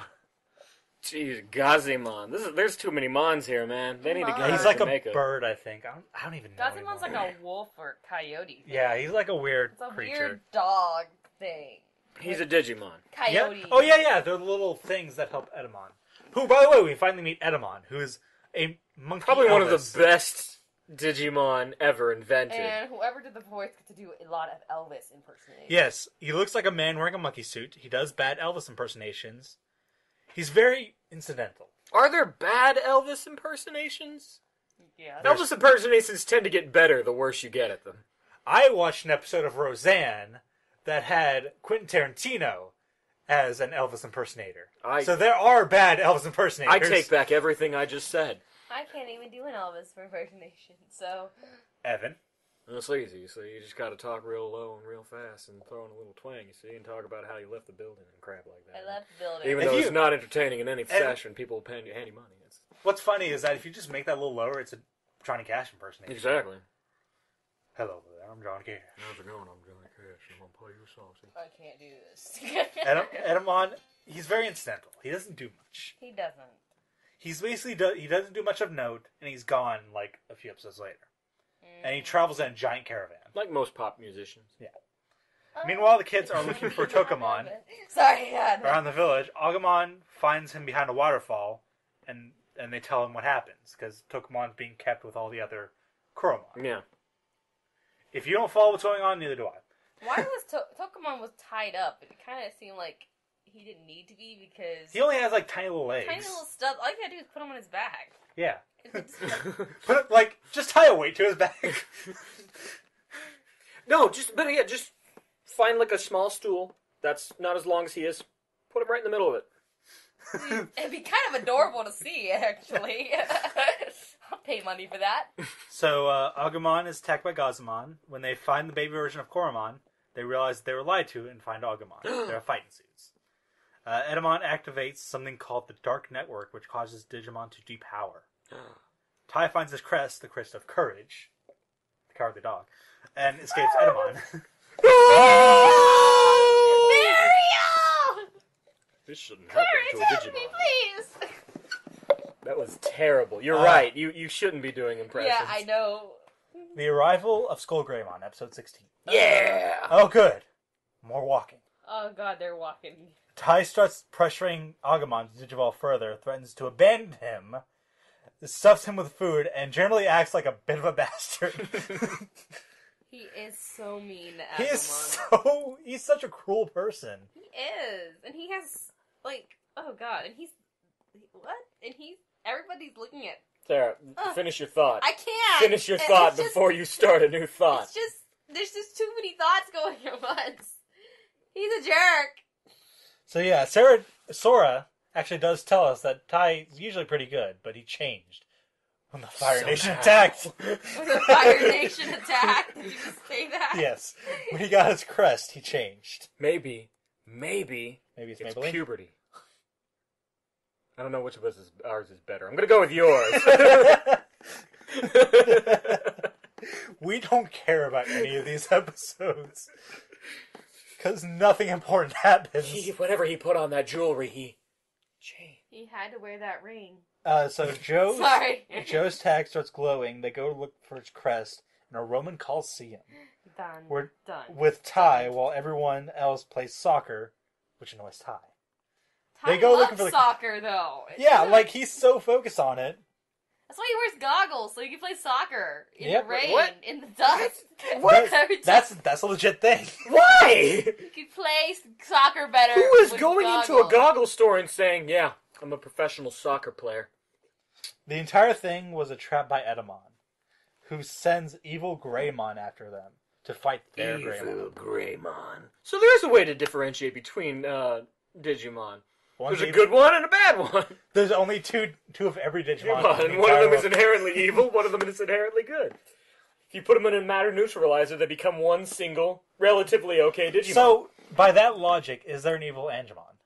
Jeez, Gazimon. There's too many mons here, man. They need to get He's like a bird, I think. I don't even know. Gazimon's like a wolf or coyote thing. Yeah, he's like a weird it's a creature. Weird dog thing. He's a Digimon. Coyote. Yeah? Oh, yeah. They're the little things that help Edamon. Who, by the way, we finally meet Edamon, who is a monkey Probably Elvis. one of the best Digimon ever invented. And whoever did the voice got to do a lot of Elvis impersonations. Yes, he looks like a man wearing a monkey suit. He does bad Elvis impersonations. He's very incidental. Are there bad Elvis impersonations? Yeah. Elvis impersonations tend to get better the worse you get at them. I watched an episode of Roseanne that had Quentin Tarantino as an Elvis impersonator. So there are bad Elvis impersonators. I take back everything I just said. I can't even do an Elvis impersonation, so... Evan. It's easy, you see. You just gotta talk real low and real fast and throw in a little twang, you see, and talk about how you left the building and crap like that. I left the building. Even though it's not entertaining in any fashion, people will hand you money. What's funny is that if you just make that a little lower, it's a Johnny Cash impersonation. Exactly. Hello there, I'm Johnny Cash. How's it going? I'm Johnny Cash. I'm gonna play you saucy. I can't do this. Edamon, he's very incidental. He doesn't do much. He doesn't. He's basically he doesn't do much of note, and he's gone like a few episodes later. And he travels in a giant caravan. Like most pop musicians. Yeah. Meanwhile, the kids are looking for Tokamon Sorry, God. around the village. Agumon finds him behind a waterfall, and they tell him what happens, because Tokamon's being kept with all the other Kuromon. Yeah. If you don't follow what's going on, neither do I. Why was Tokamon was tied up? It kind of seemed like he didn't need to be because He only has like tiny little legs. tiny little stuff. All you gotta do is put him on his back. Yeah. Just tie a weight to his back. No, just find like a small stool that's not as long as he is. Put him right in the middle of it. It'd be kind of adorable to see, actually. I'll pay money for that. So, Agumon is attacked by Gazumon. When they find the baby version of Koromon, they realize they were lied to and find Agumon. They're fighting suits. Edamon activates something called the Dark Network, which causes Digimon to depower. Tai finds his crest, the crest of courage, the cowardly dog, and escapes Edamon. Mario! This shouldn't happen to a Help Digimon. me, please! That was terrible. You're right. You shouldn't be doing impressions. Yeah, I know. The arrival of SkullGreymon, episode 16. Yeah! Oh, good. More walking. Oh god, they're walking. Tai starts pressuring Agumon to digivolve further, threatens to abandon him, stuffs him with food, and generally acts like a bit of a bastard. He is so mean to He's such a cruel person. He is. And he has, like, oh god, and what? And everybody's looking at... Sarah, finish your thought. I can't! Finish your thought before you start a new thought. There's just too many thoughts going at once. He's a jerk. So yeah, Sora actually does tell us that Tai is usually pretty good, but he changed when the Fire Nation attacked. When the Fire Nation attacked? Did you just say that? Yes. When he got his crest, he changed. Maybe it's it's Maybelline? puberty. I don't know which of ours is better. I'm gonna go with yours. We don't care about any of these episodes. Because nothing important happens. Whatever he put on that jewelry, he changed. He had to wear that ring. So Joe's Sorry. Joe's tag starts glowing. They go to look for his crest in a Roman Coliseum. Done. With Tai, while everyone else plays soccer, which annoys Tai. Ty loves soccer, though. Yeah, like he's so focused on it. That's why he wears goggles, so he can play soccer in the rain, in the dust. That's a legit thing. Why? You can play soccer better. Who is going goggles. into a goggle store and saying, "Yeah, I'm a professional soccer player"? The entire thing was a trap by Edamon, who sends evil Greymon after them to fight their Greymon. So there's a way to differentiate between Digimon. One's There's a good one and a bad one. There's only two of every Digimon. And one of them is inherently evil, one of them is inherently good. If you put them in a matter neutralizer, they become one single, relatively okay Digimon. So, by that logic, is there an evil Angemon?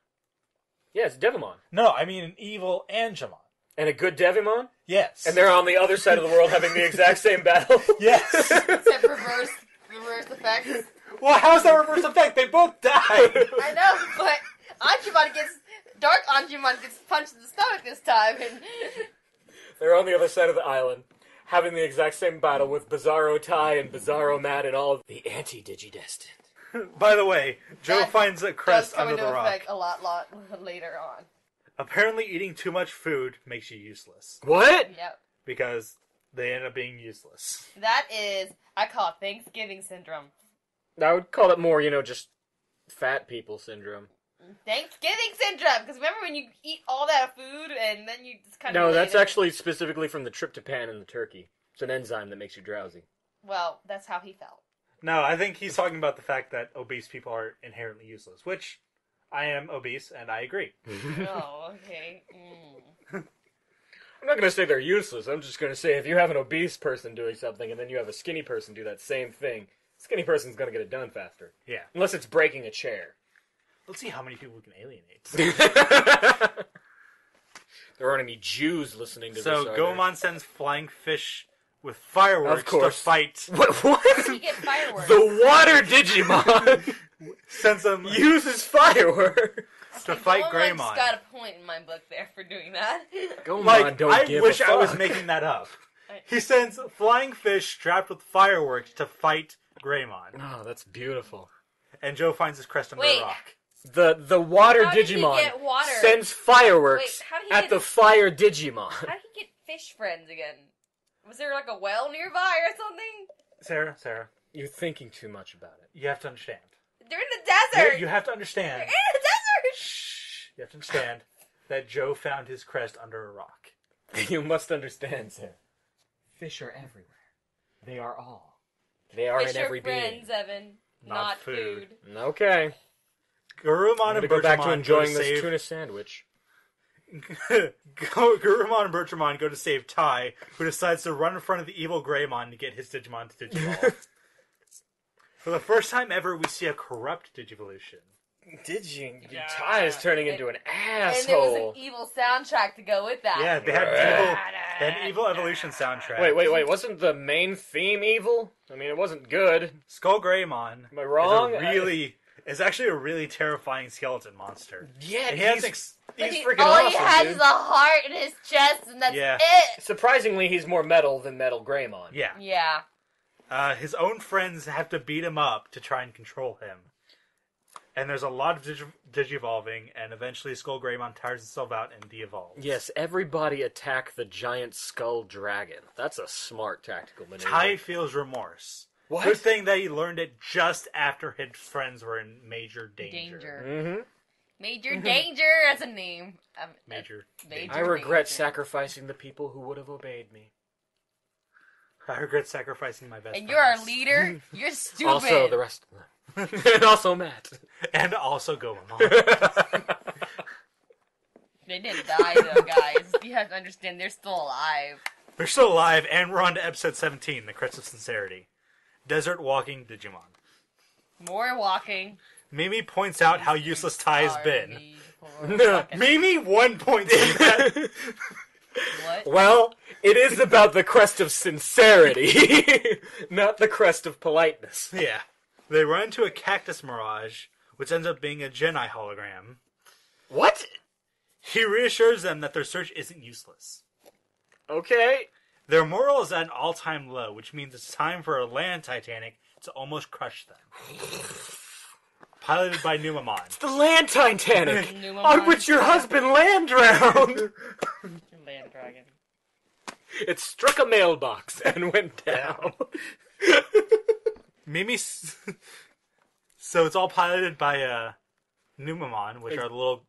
Yeah, it's Devimon. No, I mean an evil Angemon. And a good Devimon? Yes. And they're on the other side of the world having the exact same battle? Yes. Except reverse effects. Well, how's that reverse effect? They both died. I know, but Dark Angemon gets punched in the stomach this time. And they're on the other side of the island, having the exact same battle with Bizarro Tai and Bizarro Matt and all of the anti-Digidestined. By the way, Joe finds a crest come under into the rock. effect a lot later on. Apparently, eating too much food makes you useless. What? Yep. Because they end up being useless. That is, I call it Thanksgiving syndrome. I would call it more, just fat people syndrome. Thanksgiving syndrome! Because remember when you eat all that food and then you just kind of... No, that's actually specifically from the tryptophan in the turkey. It's an enzyme that makes you drowsy. Well, that's how he felt. No, I think he's talking about the fact that obese people are inherently useless, which I am obese and I agree. Oh, okay. I'm not going to say they're useless. I'm just going to say if you have an obese person doing something and then you have a skinny person do that same thing, the skinny person's going to get it done faster. Yeah. Unless it's breaking a chair. Let's see how many people we can alienate. There aren't any Jews listening to this. So Goemon sends flying fish with fireworks to fight. What? How does he get fireworks? The water Digimon sends them uses fireworks to fight Goemon's Greymon. got a point in my book there for doing that. Goemon Like, don't I give wish a I was fuck. making that up. He sends flying fish strapped with fireworks to fight Greymon. Oh, that's beautiful. And Joe finds his crest under Wait. a rock. The water How did he Digimon get water? sends fireworks Wait, how did he at get- the fire Digimon. How did he get fish friends again? Was there like a well nearby or something? Sarah, You're thinking too much about it. you have to understand. They're in the desert! You have to They're understand. in the desert! Shh. You have to understand that Joe found his crest under a rock. You must understand, Sarah. Fish are everywhere. They are all. They are Fish in every are friends, being. Evan. Not Not food. food. Okay. Gurumon I'm and gonna go back to Bertramon enjoying go to this save... tuna sandwich. Gurumon and Bertramon go to save Tai, who decides to run in front of the evil Greymon to get his Digimon to Digivolve. For the first time ever, we see a corrupt Digivolution. Ty is turning into an And there was asshole. an evil soundtrack to go with that. Yeah, they had an evil evolution soundtrack. Wait. Wasn't the main theme evil? I mean, it wasn't good. SkullGreymon Am I wrong? is actually a really terrifying skeleton monster. Yeah, And he's freaking all awesome, he has dude. is a heart in his chest, and that's Yeah. it. Surprisingly, he's more metal than Metal Greymon. Yeah. Yeah. His own friends have to beat him up to try and control him. And there's a lot of digivolving, and eventually SkullGreymon tires itself out and de-evolves. Yes, everybody attack the giant skull dragon. That's a smart tactical maneuver. Tai feels remorse. What? Good thing that he learned it just after his friends were in major danger. Mm-hmm. Major Danger as a name. Major. I regret sacrificing the people who would have obeyed me. I regret sacrificing my best And you're our friends. leader? You're stupid. Also, the rest of them. And also Matt. And also Goemon. They didn't die, though, guys. You have to understand, they're still alive. We're still alive, and we're on to episode 17, The Crest of Sincerity. Desert Walking Digimon. More walking. Mimi points out how useless Tai has been. No. Mimi 1 point to that. What? Well, it is about the crest of sincerity, not the crest of politeness. Yeah. They run into a cactus mirage, which ends up being a Geni hologram. What? He reassures them that their search isn't useless. Okay. Their morale is at an all-time low, which means it's time for a land Titanic to almost crush them. Piloted by Numamon. The land Titanic, Numamon. on which your husband land drowned. Land dragon. It struck a mailbox and went down. Mimi... So it's all piloted by Numamon, which are the little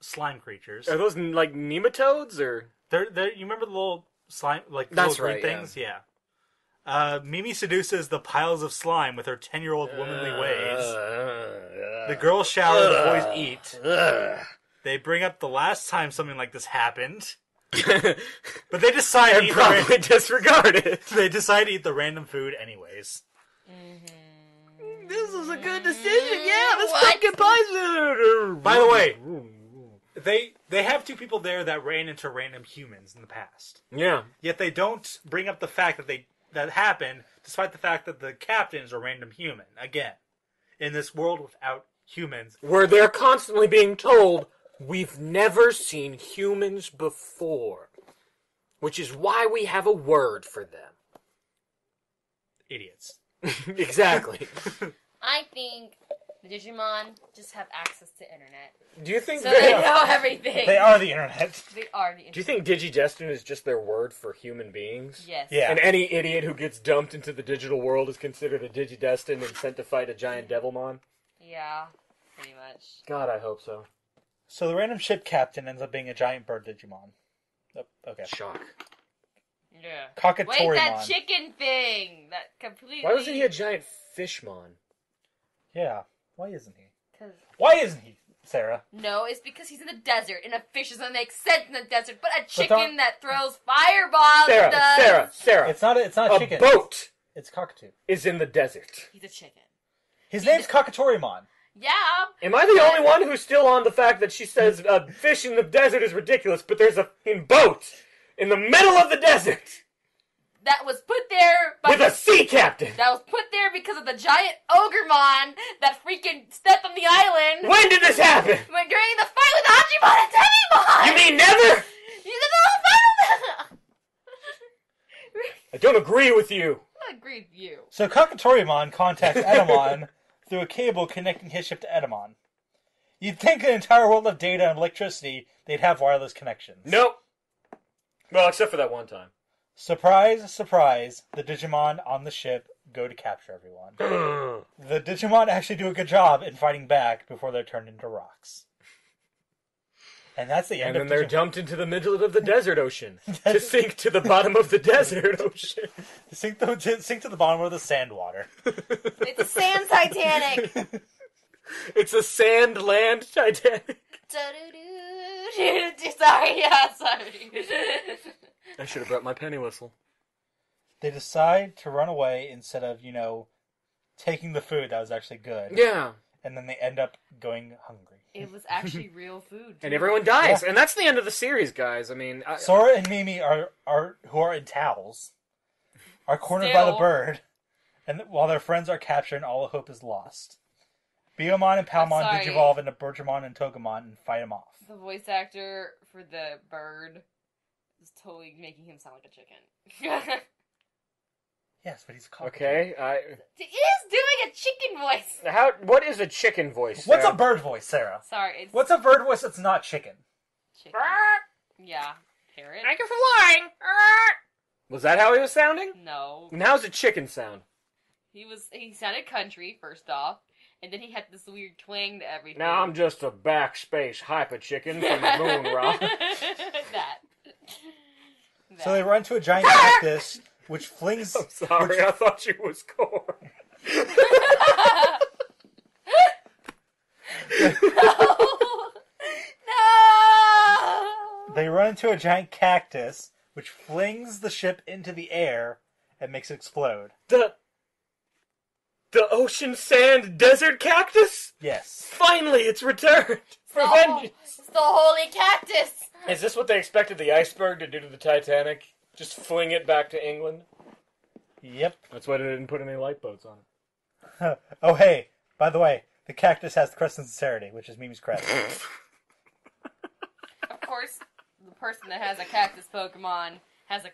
slime creatures. Are those like nematodes or? They're you remember the little slime, like the That's little green right, things? Yeah. Mimi seduces the piles of slime with her 10-year-old womanly ways. The girls shower, the boys eat. They bring up the last time something like this happened. But they decide to And eat probably disregard it. They decide to eat the random food anyways. This is a good decision. Yeah, this What? pumpkin pie. By the way, they have two people there that ran into random humans in the past. Yeah. Yet they don't bring up the fact that happened, despite the fact that the captain is a random human. Again, in this world without humans. Where they're constantly being told, we've never seen humans before. Which is why we have a word for them. Idiots. Exactly. I think the Digimon just have access to internet. Do you think So they know everything. They are the internet. They are the internet. Do you think Digidestin is just their word for human beings? Yes. Yeah. And any idiot who gets dumped into the digital world is considered a Digidestin and sent to fight a giant Devimon? Yeah, pretty much. God, I hope so. So the random ship captain ends up being a giant bird Digimon. Oh, okay. Shock. Yeah. Cockatorimon. Wait, that chicken thing! That completely... Why wasn't he a giant fishmon? Yeah. Why isn't he? 'Cause Why isn't he? Sarah. No, it's because he's in the desert, and a fish doesn't make sense in the desert, but a chicken that throws fireballs does. Sarah. It's not a chicken. A boat It's cockatoo. is in the desert. He's a chicken. His name's Kakatorymon. Yeah. Am I the only one who's still on the fact that she says a fish in the desert is ridiculous, but there's a fucking boat in the middle of the desert That was put there by with a sea captain? That was put there because of the giant Ogremon that freaking stepped on the island. When did this happen? During the fight with Angemon and Devimon! You mean never? You did the final. I don't agree with you. I agree with you. So Kakatorymon contacts Edamon through a cable connecting his ship to Edamon. You'd think an entire world of data and electricity, they'd have wireless connections. Nope. Well, except for that one time. Surprise, surprise, the Digimon on the ship go to capture everyone. The Digimon actually do a good job in fighting back before they're turned into rocks. And that's the end And of then they're Digimon. dumped into the middle of the desert ocean to sink to the bottom of the desert ocean. Sink to the bottom of the sand water. It's a sand Titanic. It's a sand land Titanic. Sorry, sorry. I should have brought my penny whistle. They decide to run away instead of, taking the food that was actually good. Yeah. And then they end up going hungry. It was actually real food. And everyone dies. Yeah. And that's the end of the series, guys. I mean... Sora and Mimi who are in towels, are cornered by the bird, and while their friends are captured and all hope is lost. Biyomon and Palmon digivolve into Bergermon and Togemon and fight him off. The voice actor for the bird is totally making him sound like a chicken. Yes, but he's a cockatoo. Okay, He is doing a chicken voice! What is a chicken voice, Sarah? What's Sarah? a bird voice, Sarah? Sorry, What's a bird voice that's not chicken? Chicken. Yeah. Parrot? Thank you for flying. Was that how he was sounding? No. And how's a chicken sound? He sounded country, first off, and then he had this weird twang to everything. Now I'm just a backspace hyper chicken from the moon rock. that. So they run to a giant cactus, which flings... I'm sorry, I thought you was corn. No! They run into a giant cactus, which flings the ship into the air and makes it explode. The ocean sand desert cactus? Yes. Finally, it's returned for vengeance. It's the holy cactus! Is this what they expected the iceberg to do to the Titanic? Just fling it back to England? Yep. That's why they didn't put any lifeboats on it. Oh, hey, by the way, the cactus has the crest of sincerity, which is Mimi's crest. Of course, the person that has a cactus Pokemon has a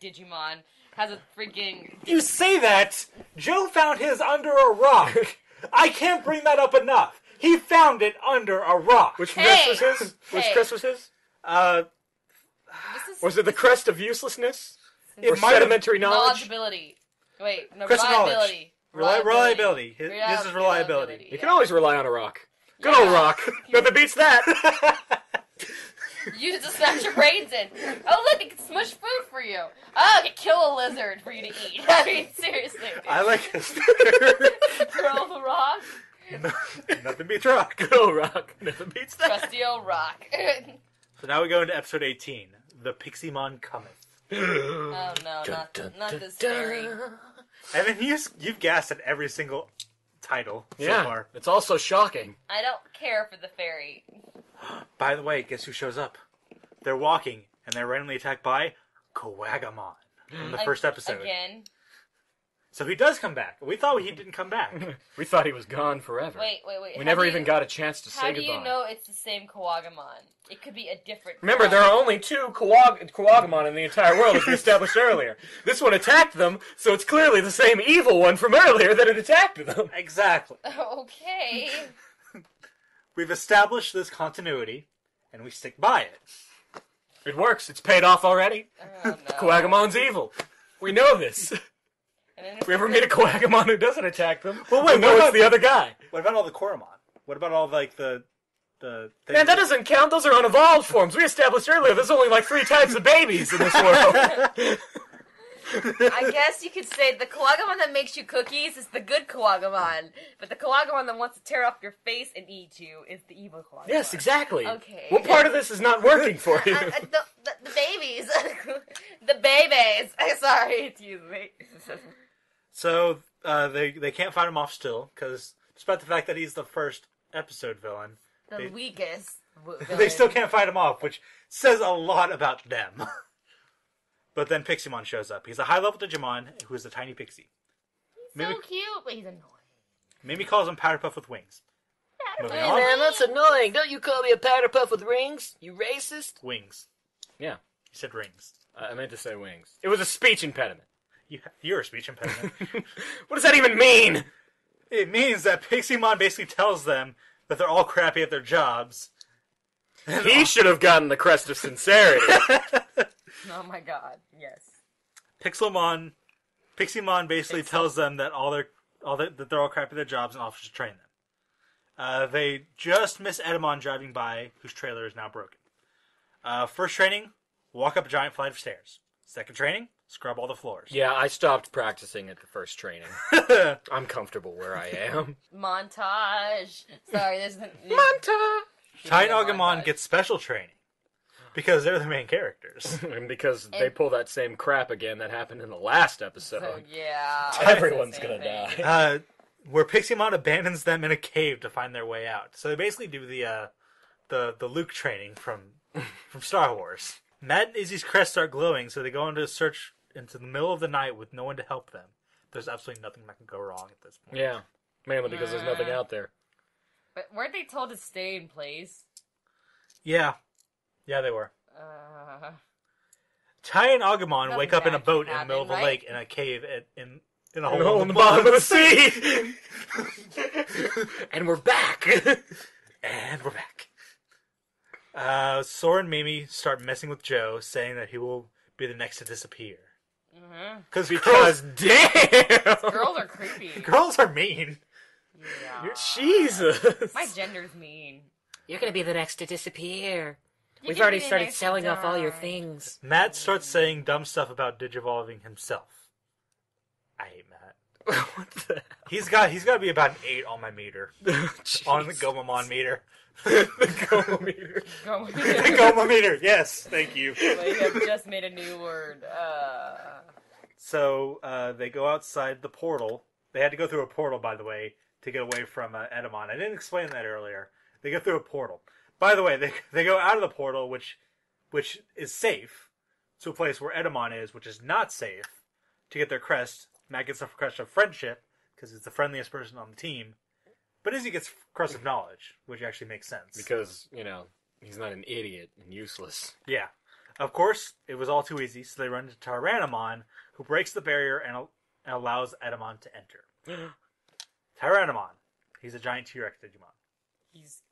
Digimon has a freaking... You say that! Joe found his under a rock. I can't bring that up enough. He found it under a rock. Which crest was his? Which crest was his? Was it the crest of uselessness? Or sedimentary knowledge? Knowledgeability. Wait, no, Crest of reliability. Reliability. His is reliability. You can always rely on a rock. Good old rock. Nothing beats that. Use it to smash your brains in. Oh, look, it can smush food for you. Oh, it can kill a lizard for you to eat. I mean, seriously. I like this. Throw the rock. Nothing beats rock. Good old rock. Nothing beats that. Trusty old rock. So now we go into episode 18. The Pixiemon Cometh. Oh, no, not this fairy. And then you've gassed at every single title so far. It's also shocking. I don't care for the fairy. By the way, guess who shows up? They're walking, and they're randomly attacked by Kowagamon in the first episode. Again? So he does come back. We thought he didn't come back. We thought he was gone forever. Wait. We never even got a chance to say How goodbye. do you know it's the same Kowagamon? It could be a different... Remember, there are only two Kowagamon in the entire world, as we established earlier. This one attacked them, so it's clearly the same evil one from earlier that had attacked them. Exactly. Okay. We've established this continuity, and we stick by it. It works. It's paid off already. Oh, no. Koagamon's evil. We know this. If we ever meet a Kowagamon who doesn't attack them, well, wait, we know it's the other guy. What about all the Koromon? What about all, like, the Man, that doesn't count. Those are unevolved forms. We established earlier there's only like 3 types of babies in this world. I guess you could say the Kawagamon that makes you cookies is the good Kawagamon, but the Kawagamon that wants to tear off your face and eat you is the evil Kawagamon. Yes, exactly. Okay. What part of this is not working for you? The babies. The babies. Sorry, excuse me. So they can't fight him off still, because despite the fact that he's the first episode villain, The weakest villain. they still can't fight him off, which says a lot about them. But then Piximon shows up. He's a high-level Digimon who is a tiny pixie. He's so cute, but he's annoying. Mimi calls him Powderpuff with wings. Moving Hey on. man, that's annoying. Don't you call me a powder puff with rings? You racist? Wings. Yeah. You said rings. I meant to say wings. It was a speech impediment. You're a speech impediment. What does that even mean? It means that Piximon basically tells them that they're all crappy at their jobs. He should have gotten the crest of sincerity. Oh my god, yes. Piximon basically tells them that that they're all crappy at their jobs and offers to train them. They just miss Edamon driving by, whose trailer is now broken. First training, walk up a giant flight of stairs. Second training, scrub all the floors. Yeah, I stopped practicing at the first training. I'm comfortable where I am. Montage. Sorry, there's the... Montage! Tai and Angemon get special training. Because they're the main characters. And because they pull that same crap again that happened in the last episode. So, yeah. Everyone's gonna die. Where Piximon abandons them in a cave to find their way out. So they basically do the Luke training from Star Wars. Matt and Izzy's crests start glowing, so they go into a search into the middle of the night with no one to help them. There's absolutely nothing that can go wrong at this point. Yeah. Mainly because there's nothing out there. But weren't they told to stay in place? Yeah. Yeah, they were. Tai and Angemon Nothing wake up in a bad boat can in the middle of a happen, lake right? in a cave in a In hole in the bottom of the sea! And we're back! And we're back. Sora and Mimi start messing with Joe, saying that he will be the next to disappear. Mm-hmm. Because damn! Girls are creepy. Girls are mean. Yeah. Jesus! My gender's mean. You're gonna be the next to disappear. You We've can already be the started next selling to off all your die. things. Matt starts saying dumb stuff about digivolving himself. I hate Matt. What the hell? He's got to be about an 8 on my meter. On the Gomamon meter. The Goma meter. Go. The Goma meter, yes, thank you. We have just made a new word. So they go outside the portal. They had to go through a portal, by the way, to get away from Edamon. I didn't explain that earlier. They go through a portal. By the way, they go out of the portal, which is safe, to a place where Edamon is, which is not safe, to get their crest. Matt gets the crest of friendship, because he's the friendliest person on the team. But Izzy gets crest of knowledge, which actually makes sense. Because, he's not an idiot and useless. Yeah. Of course, it was all too easy, so they run into Tyrannomon, who breaks the barrier and allows Edamon to enter. Tyrannomon. He's a giant T-Rex Digimon. He's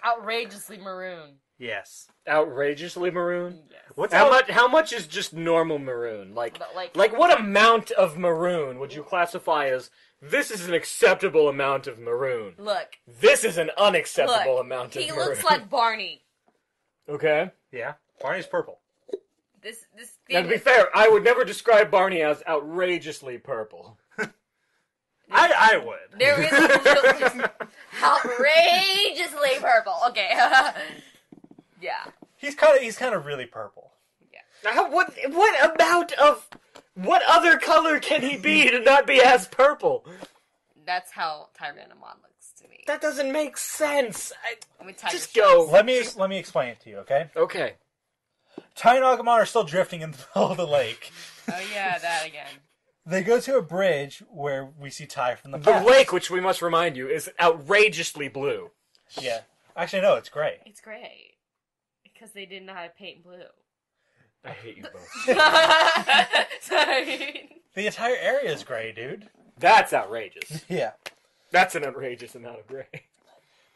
outrageously maroon. Yes. Outrageously maroon? Yes. How much is just normal maroon? Like But, what amount of maroon would you classify as, this is an acceptable amount of maroon? Look. This is an unacceptable amount of He maroon. looks like Barney. Okay. Yeah. Barney's purple. This Now, to be fair, I would never describe Barney as outrageously purple. I would. There is a outrageously purple. Okay. Yeah. He's kind of really purple. Now, what other color can he be to not be as purple? That's how Tyrannomon looks to me. That doesn't make sense. Let me tell Just you. go. Let me explain it to you, okay? Okay. Tai and Agumon are still drifting in the middle of the lake. Oh yeah, that again. They go to a bridge where we see Tai from the The past. lake, which we must remind you, is outrageously blue. Yeah. Actually, no, it's gray. It's gray. Because they didn't know how to paint blue. I hate you both. Sorry. The entire area is gray, dude. That's outrageous. Yeah. That's an outrageous amount of gray.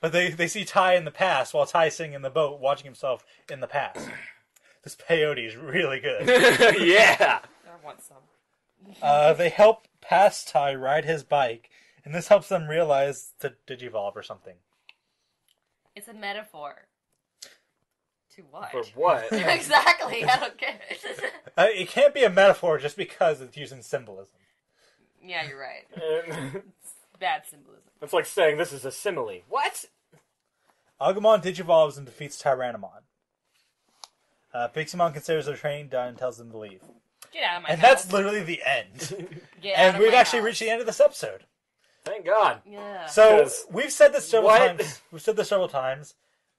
But they see Tai in the past while Tai's sitting in the boat watching himself in the past. This peyote is really good. Yeah. I want some. They help past Tai ride his bike, and this helps them realize to digivolve or something. It's a metaphor. To what? For what? Exactly. I don't get it. It can't be a metaphor just because it's using symbolism. Yeah, you're right. It's bad symbolism. It's like saying this is a simile. What? Angemon digivolves and defeats Tyrannomon. Piximon considers their training done and tells them to leave. Get out of my And house. that's literally the end. Get out And of we've my actually house. reached the end of this episode. Thank God. Yeah. So, 'Cause- we've said this several What? times. We've said this several times.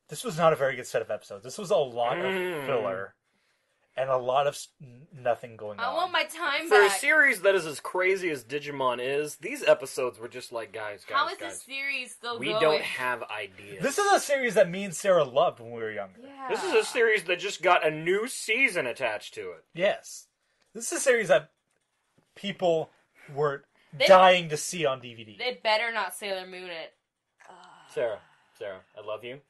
This was not a very good set of episodes. This was a lot of filler. And a lot of nothing going on. I want my time For a back. series that is as crazy as Digimon is, these episodes were just like, guys, How is this series still we going? don't have ideas. This is a series that me and Sarah loved when we were younger. Yeah. This is a series that just got a new season attached to it. Yes. This is a series that people were dying to see on DVD. They better not Sailor Moon it. Sarah, I love you.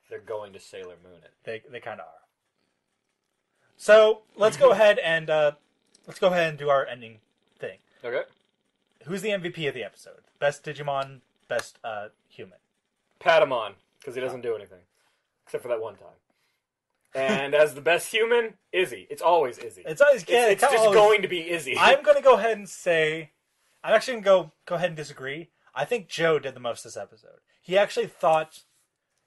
They're going to Sailor Moon it. They kind of are. So let's go ahead and do our ending thing. Okay. Who's the MVP of the episode? Best Digimon, best human. Patamon, because he doesn't do anything. Except for that one time. And as the best human, Izzy. It's always Izzy. It's always It's just going to be Izzy. I'm going to go ahead and say, I'm actually going to go ahead and disagree. I think Joe did the most this episode. He actually thought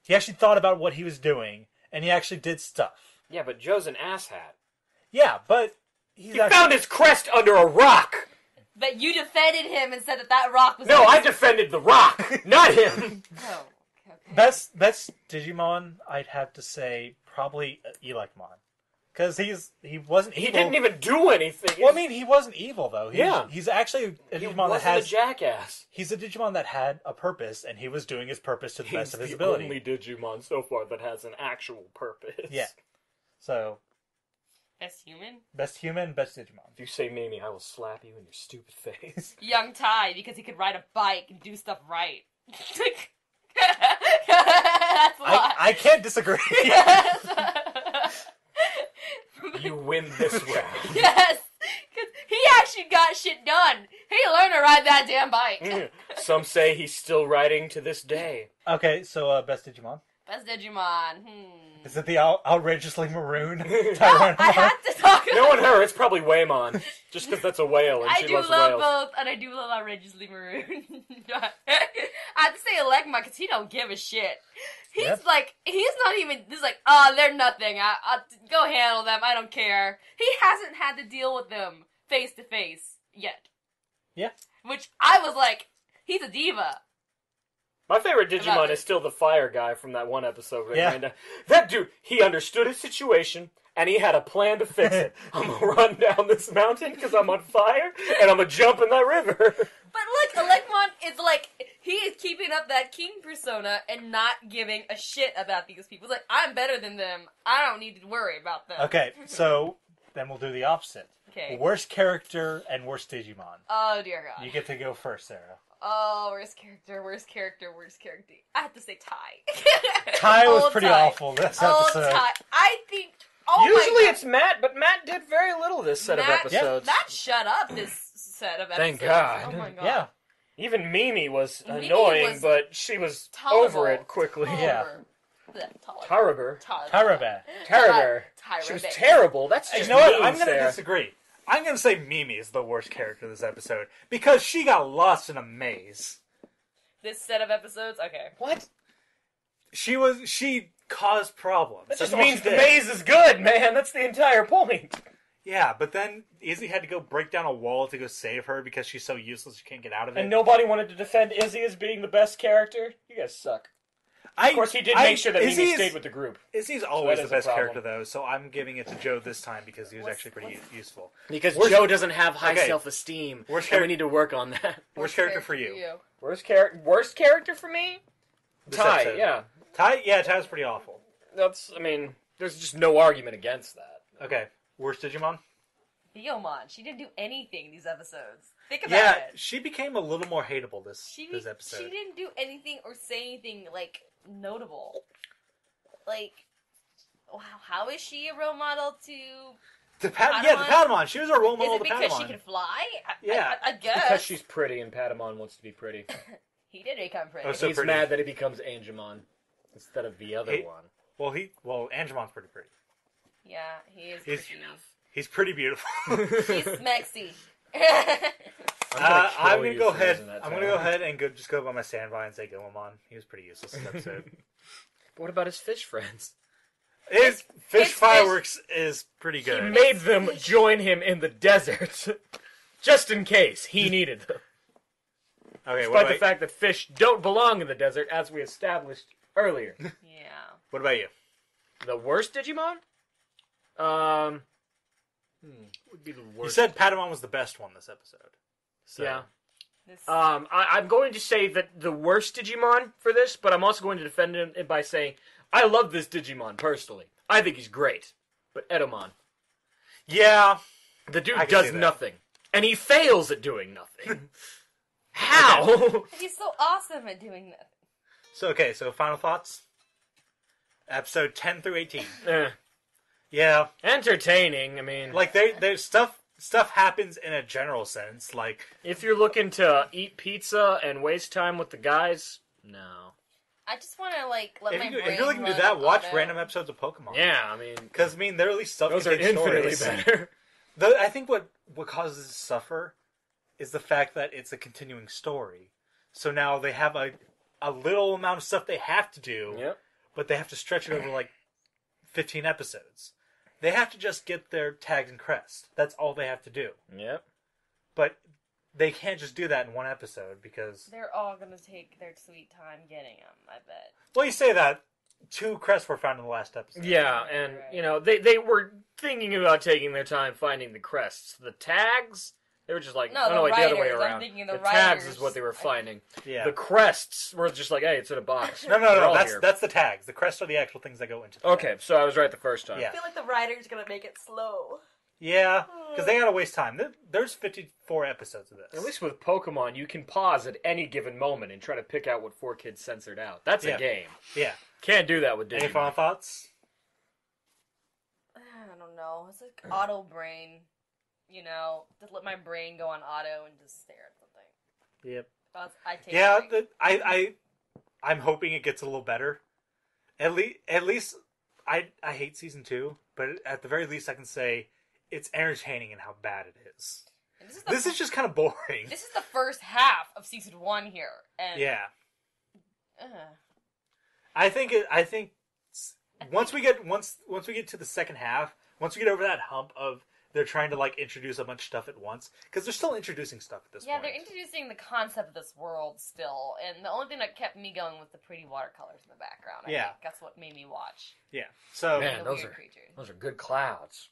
about what he was doing, and he actually did stuff. Yeah, but Joe's an asshat. Yeah, but He found his crest under a rock. But you defended him and said that rock was... No, I defended the rock, not him. Oh, okay. Best Digimon, I'd have to say probably Elecmon, because he wasn't evil. He didn't even do anything. Well, I mean, he wasn't evil though. He's actually a He Digimon that wasn't has. a jackass. He's a Digimon that had a purpose, and he was doing his purpose to the best of his the ability. only Digimon so far that has an actual purpose. Yeah. So, Best human? best human, best Digimon. If you say Mimi, I will slap you in your stupid face. Young Tai, because he could ride a bike and do stuff right. That's a lot. I can't disagree. You win this round. Yes! Because he actually got shit done. He learned to ride that damn bike. Some say he's still riding to this day. Okay, so best Digimon. Best Digimon. Is it the outrageously maroon I Tyrannomon? had to talk about Knowing her, it's probably Waymon. Just because that's a whale and I she do loves love whales. both, and I do love outrageously maroon. I have to say Elecma, because he don't give a shit. He's Yep. like, he's not even, he's like, oh, they're nothing. I'll go handle them. I don't care. He hasn't had to deal with them face to face yet. Yeah. Which I was like, he's a diva. My favorite Digimon About is still the fire guy from that one episode. Where Yeah. he ran down. That dude, he understood his situation, and he had a plan to fix it. I'm gonna run down this mountain because I'm on fire, and I'm gonna jump in that river. But look, Elecmon is like, he is keeping up that king persona and not giving a shit about these people. He's like, I'm better than them. I don't need to worry about them. Okay, so then we'll do the opposite. Okay. Worst character and worst Digimon. Oh, dear God. You get to go first, Sarah. Oh, worst character. I have to say Tai. Ty was Old pretty Tai. awful this Old episode. Tai. I think, oh Usually my God. it's Matt, but Matt did very little this set of episodes. Matt shut up this set of episodes. Thank God. Oh my God. Yeah. Even Mimi was Mimi annoying, was but she was tolerable. over it quickly. Yeah. Taraber. Tarabe. Taraber. Tyra She was Bay. terrible. That's You just know what? mean, I'm going to Sarah. disagree. I'm going to say Mimi is the worst character this episode because she got lost in a maze. This set of episodes? Okay. What? She caused problems. That That's just all means she the did. maze is good, man. That's the entire point. Yeah, but then Izzy had to go break down a wall to go save her because she's so useless she can't get out of it. And nobody wanted to defend Izzy as being the best character. You guys suck. Of course, he did make sure that Mimi stayed with the group. Izzy's always that the is a best problem. character, though, so I'm giving it to Joe this time because he was actually pretty useful. Because Worst- Joe doesn't have high Okay. self-esteem, Worst and we need to work on that. Worst character for you. Worst character for me? This Ty, episode. yeah. Ty's pretty awful. That's, I mean, there's just no argument against that. Okay, worst Digimon? Biomon. She didn't do anything these episodes. Think about Yeah, it. she became a little more hateable this She episode. She didn't do anything or say anything, like, notable. Like, wow, how is she a role model to... The Patamon. She was a role Is model it to because Patamon. she can fly? Yeah. I guess. Because she's pretty and Patamon wants to be pretty. He did become pretty. Oh, so He's pretty. mad that he becomes Angemon instead of the other He- one. Well, Angemon's pretty pretty. Yeah, he is He's- pretty. He's pretty beautiful. He's Smexy. I'm gonna go ahead. I'm gonna go ahead and just go by my standby and say Devimon. He was pretty useless this episode. But what about his fish friends? His fish fireworks is pretty good. He made them join him in the desert, just in case he needed them. Okay, Despite the fact that fish don't belong in the desert, as we established earlier. Yeah. What about you? The worst Digimon? Would be the worst. You said Patamon was the best one this episode. So. Yeah. I'm going to say that the worst Digimon for this, but I'm also going to defend him by saying I love this Digimon personally. I think he's great. But Edomon. Yeah. The dude does nothing. And he fails at doing nothing. How? He's so awesome at doing that. So final thoughts? Episode 10 through 18. Yeah. Entertaining, I mean. Like, there's stuff happens in a general sense. Like, if you're looking to eat pizza and waste time with the guys, no. I just want to, like, let my brain if you're looking to do run that, watch auto. random episodes of Pokemon. Yeah, I mean... Because, they're at least stuff. Those are infinitely better. I think what causes it to suffer is the fact that it's a continuing story. So now they have a little amount of stuff they have to do, but they have to stretch it over, like, 15 episodes. They have to just get their tag and crest. That's all they have to do. Yep. But they can't just do that in one episode because... They're all going to take their sweet time getting them, I bet. Well, you say that. 2 crests were found in the last episode. Yeah, and, you know, they were thinking about taking their time finding the crests. The tags... They were just like, the other way writers, around. I'm thinking the tags writers. is what they were finding. Yeah. The crests were just like, hey, it's in a box. No. That's the tags. The crests are the actual things that go into the tags. So I was right the first time. Yeah. I feel like the writer's going to make it slow. Yeah, because they gotta waste time. There's 54 episodes of this. At least with Pokemon, you can pause at any given moment and try to pick out what 4 kids censored out. That's a game. Yeah. Can't do that with Digimon. Any final thoughts? I don't know. It's like auto brain. You know, just let my brain go on auto and just stare at something. Yep. I take I'm hoping it gets a little better. At least, I hate season 2, but at the very least, I can say it's entertaining in how bad it is. This is just kind of boring. This is the first half of season 1 here, and yeah. I think once we get to the second half, once we get over that hump of they're trying to like introduce a bunch of stuff at once, because they're still introducing stuff at this point. Yeah, they're introducing the concept of this world still, and the only thing that kept me going was the pretty watercolors in the background. I think that's what made me watch. Yeah. So man, those are good clouds.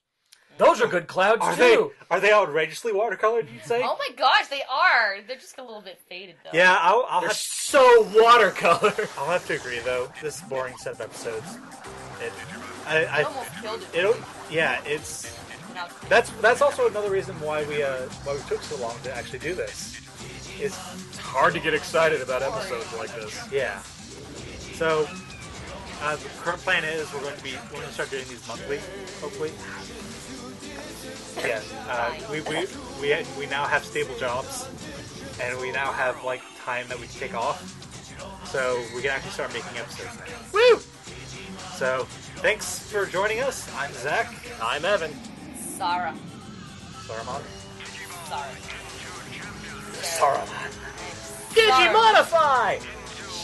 Those are good clouds too. Are they outrageously watercolored? You'd say? Oh my gosh, they are. They're just a little bit faded though. Yeah, I'll They're have so watercolor. I'll have to agree though. This boring set of episodes. I almost killed it. It's. That's also another reason why we took so long to actually do this. It's hard to get excited about episodes like this. Yeah. So the current plan is we're going to start doing these monthly, hopefully. Yeah. We now have stable jobs, and we now have like time that we can take off, so we can actually start making episodes now. Woo! So thanks for joining us. I'm Zach. I'm Evan. Sarah. Saruman. Saruman. Digimodify!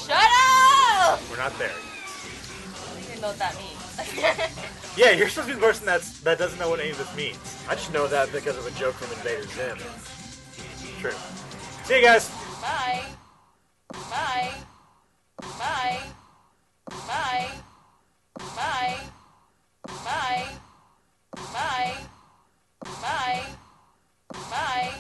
Shut up! We're not there. I don't even know what that means. Yeah, you're supposed to be the person that doesn't know what any of this means. I just know that because of a joke from Invader Zim. True. See you guys. Bye. Bye. Bye. Bye. Bye. Bye. Bye. Bye. Bye.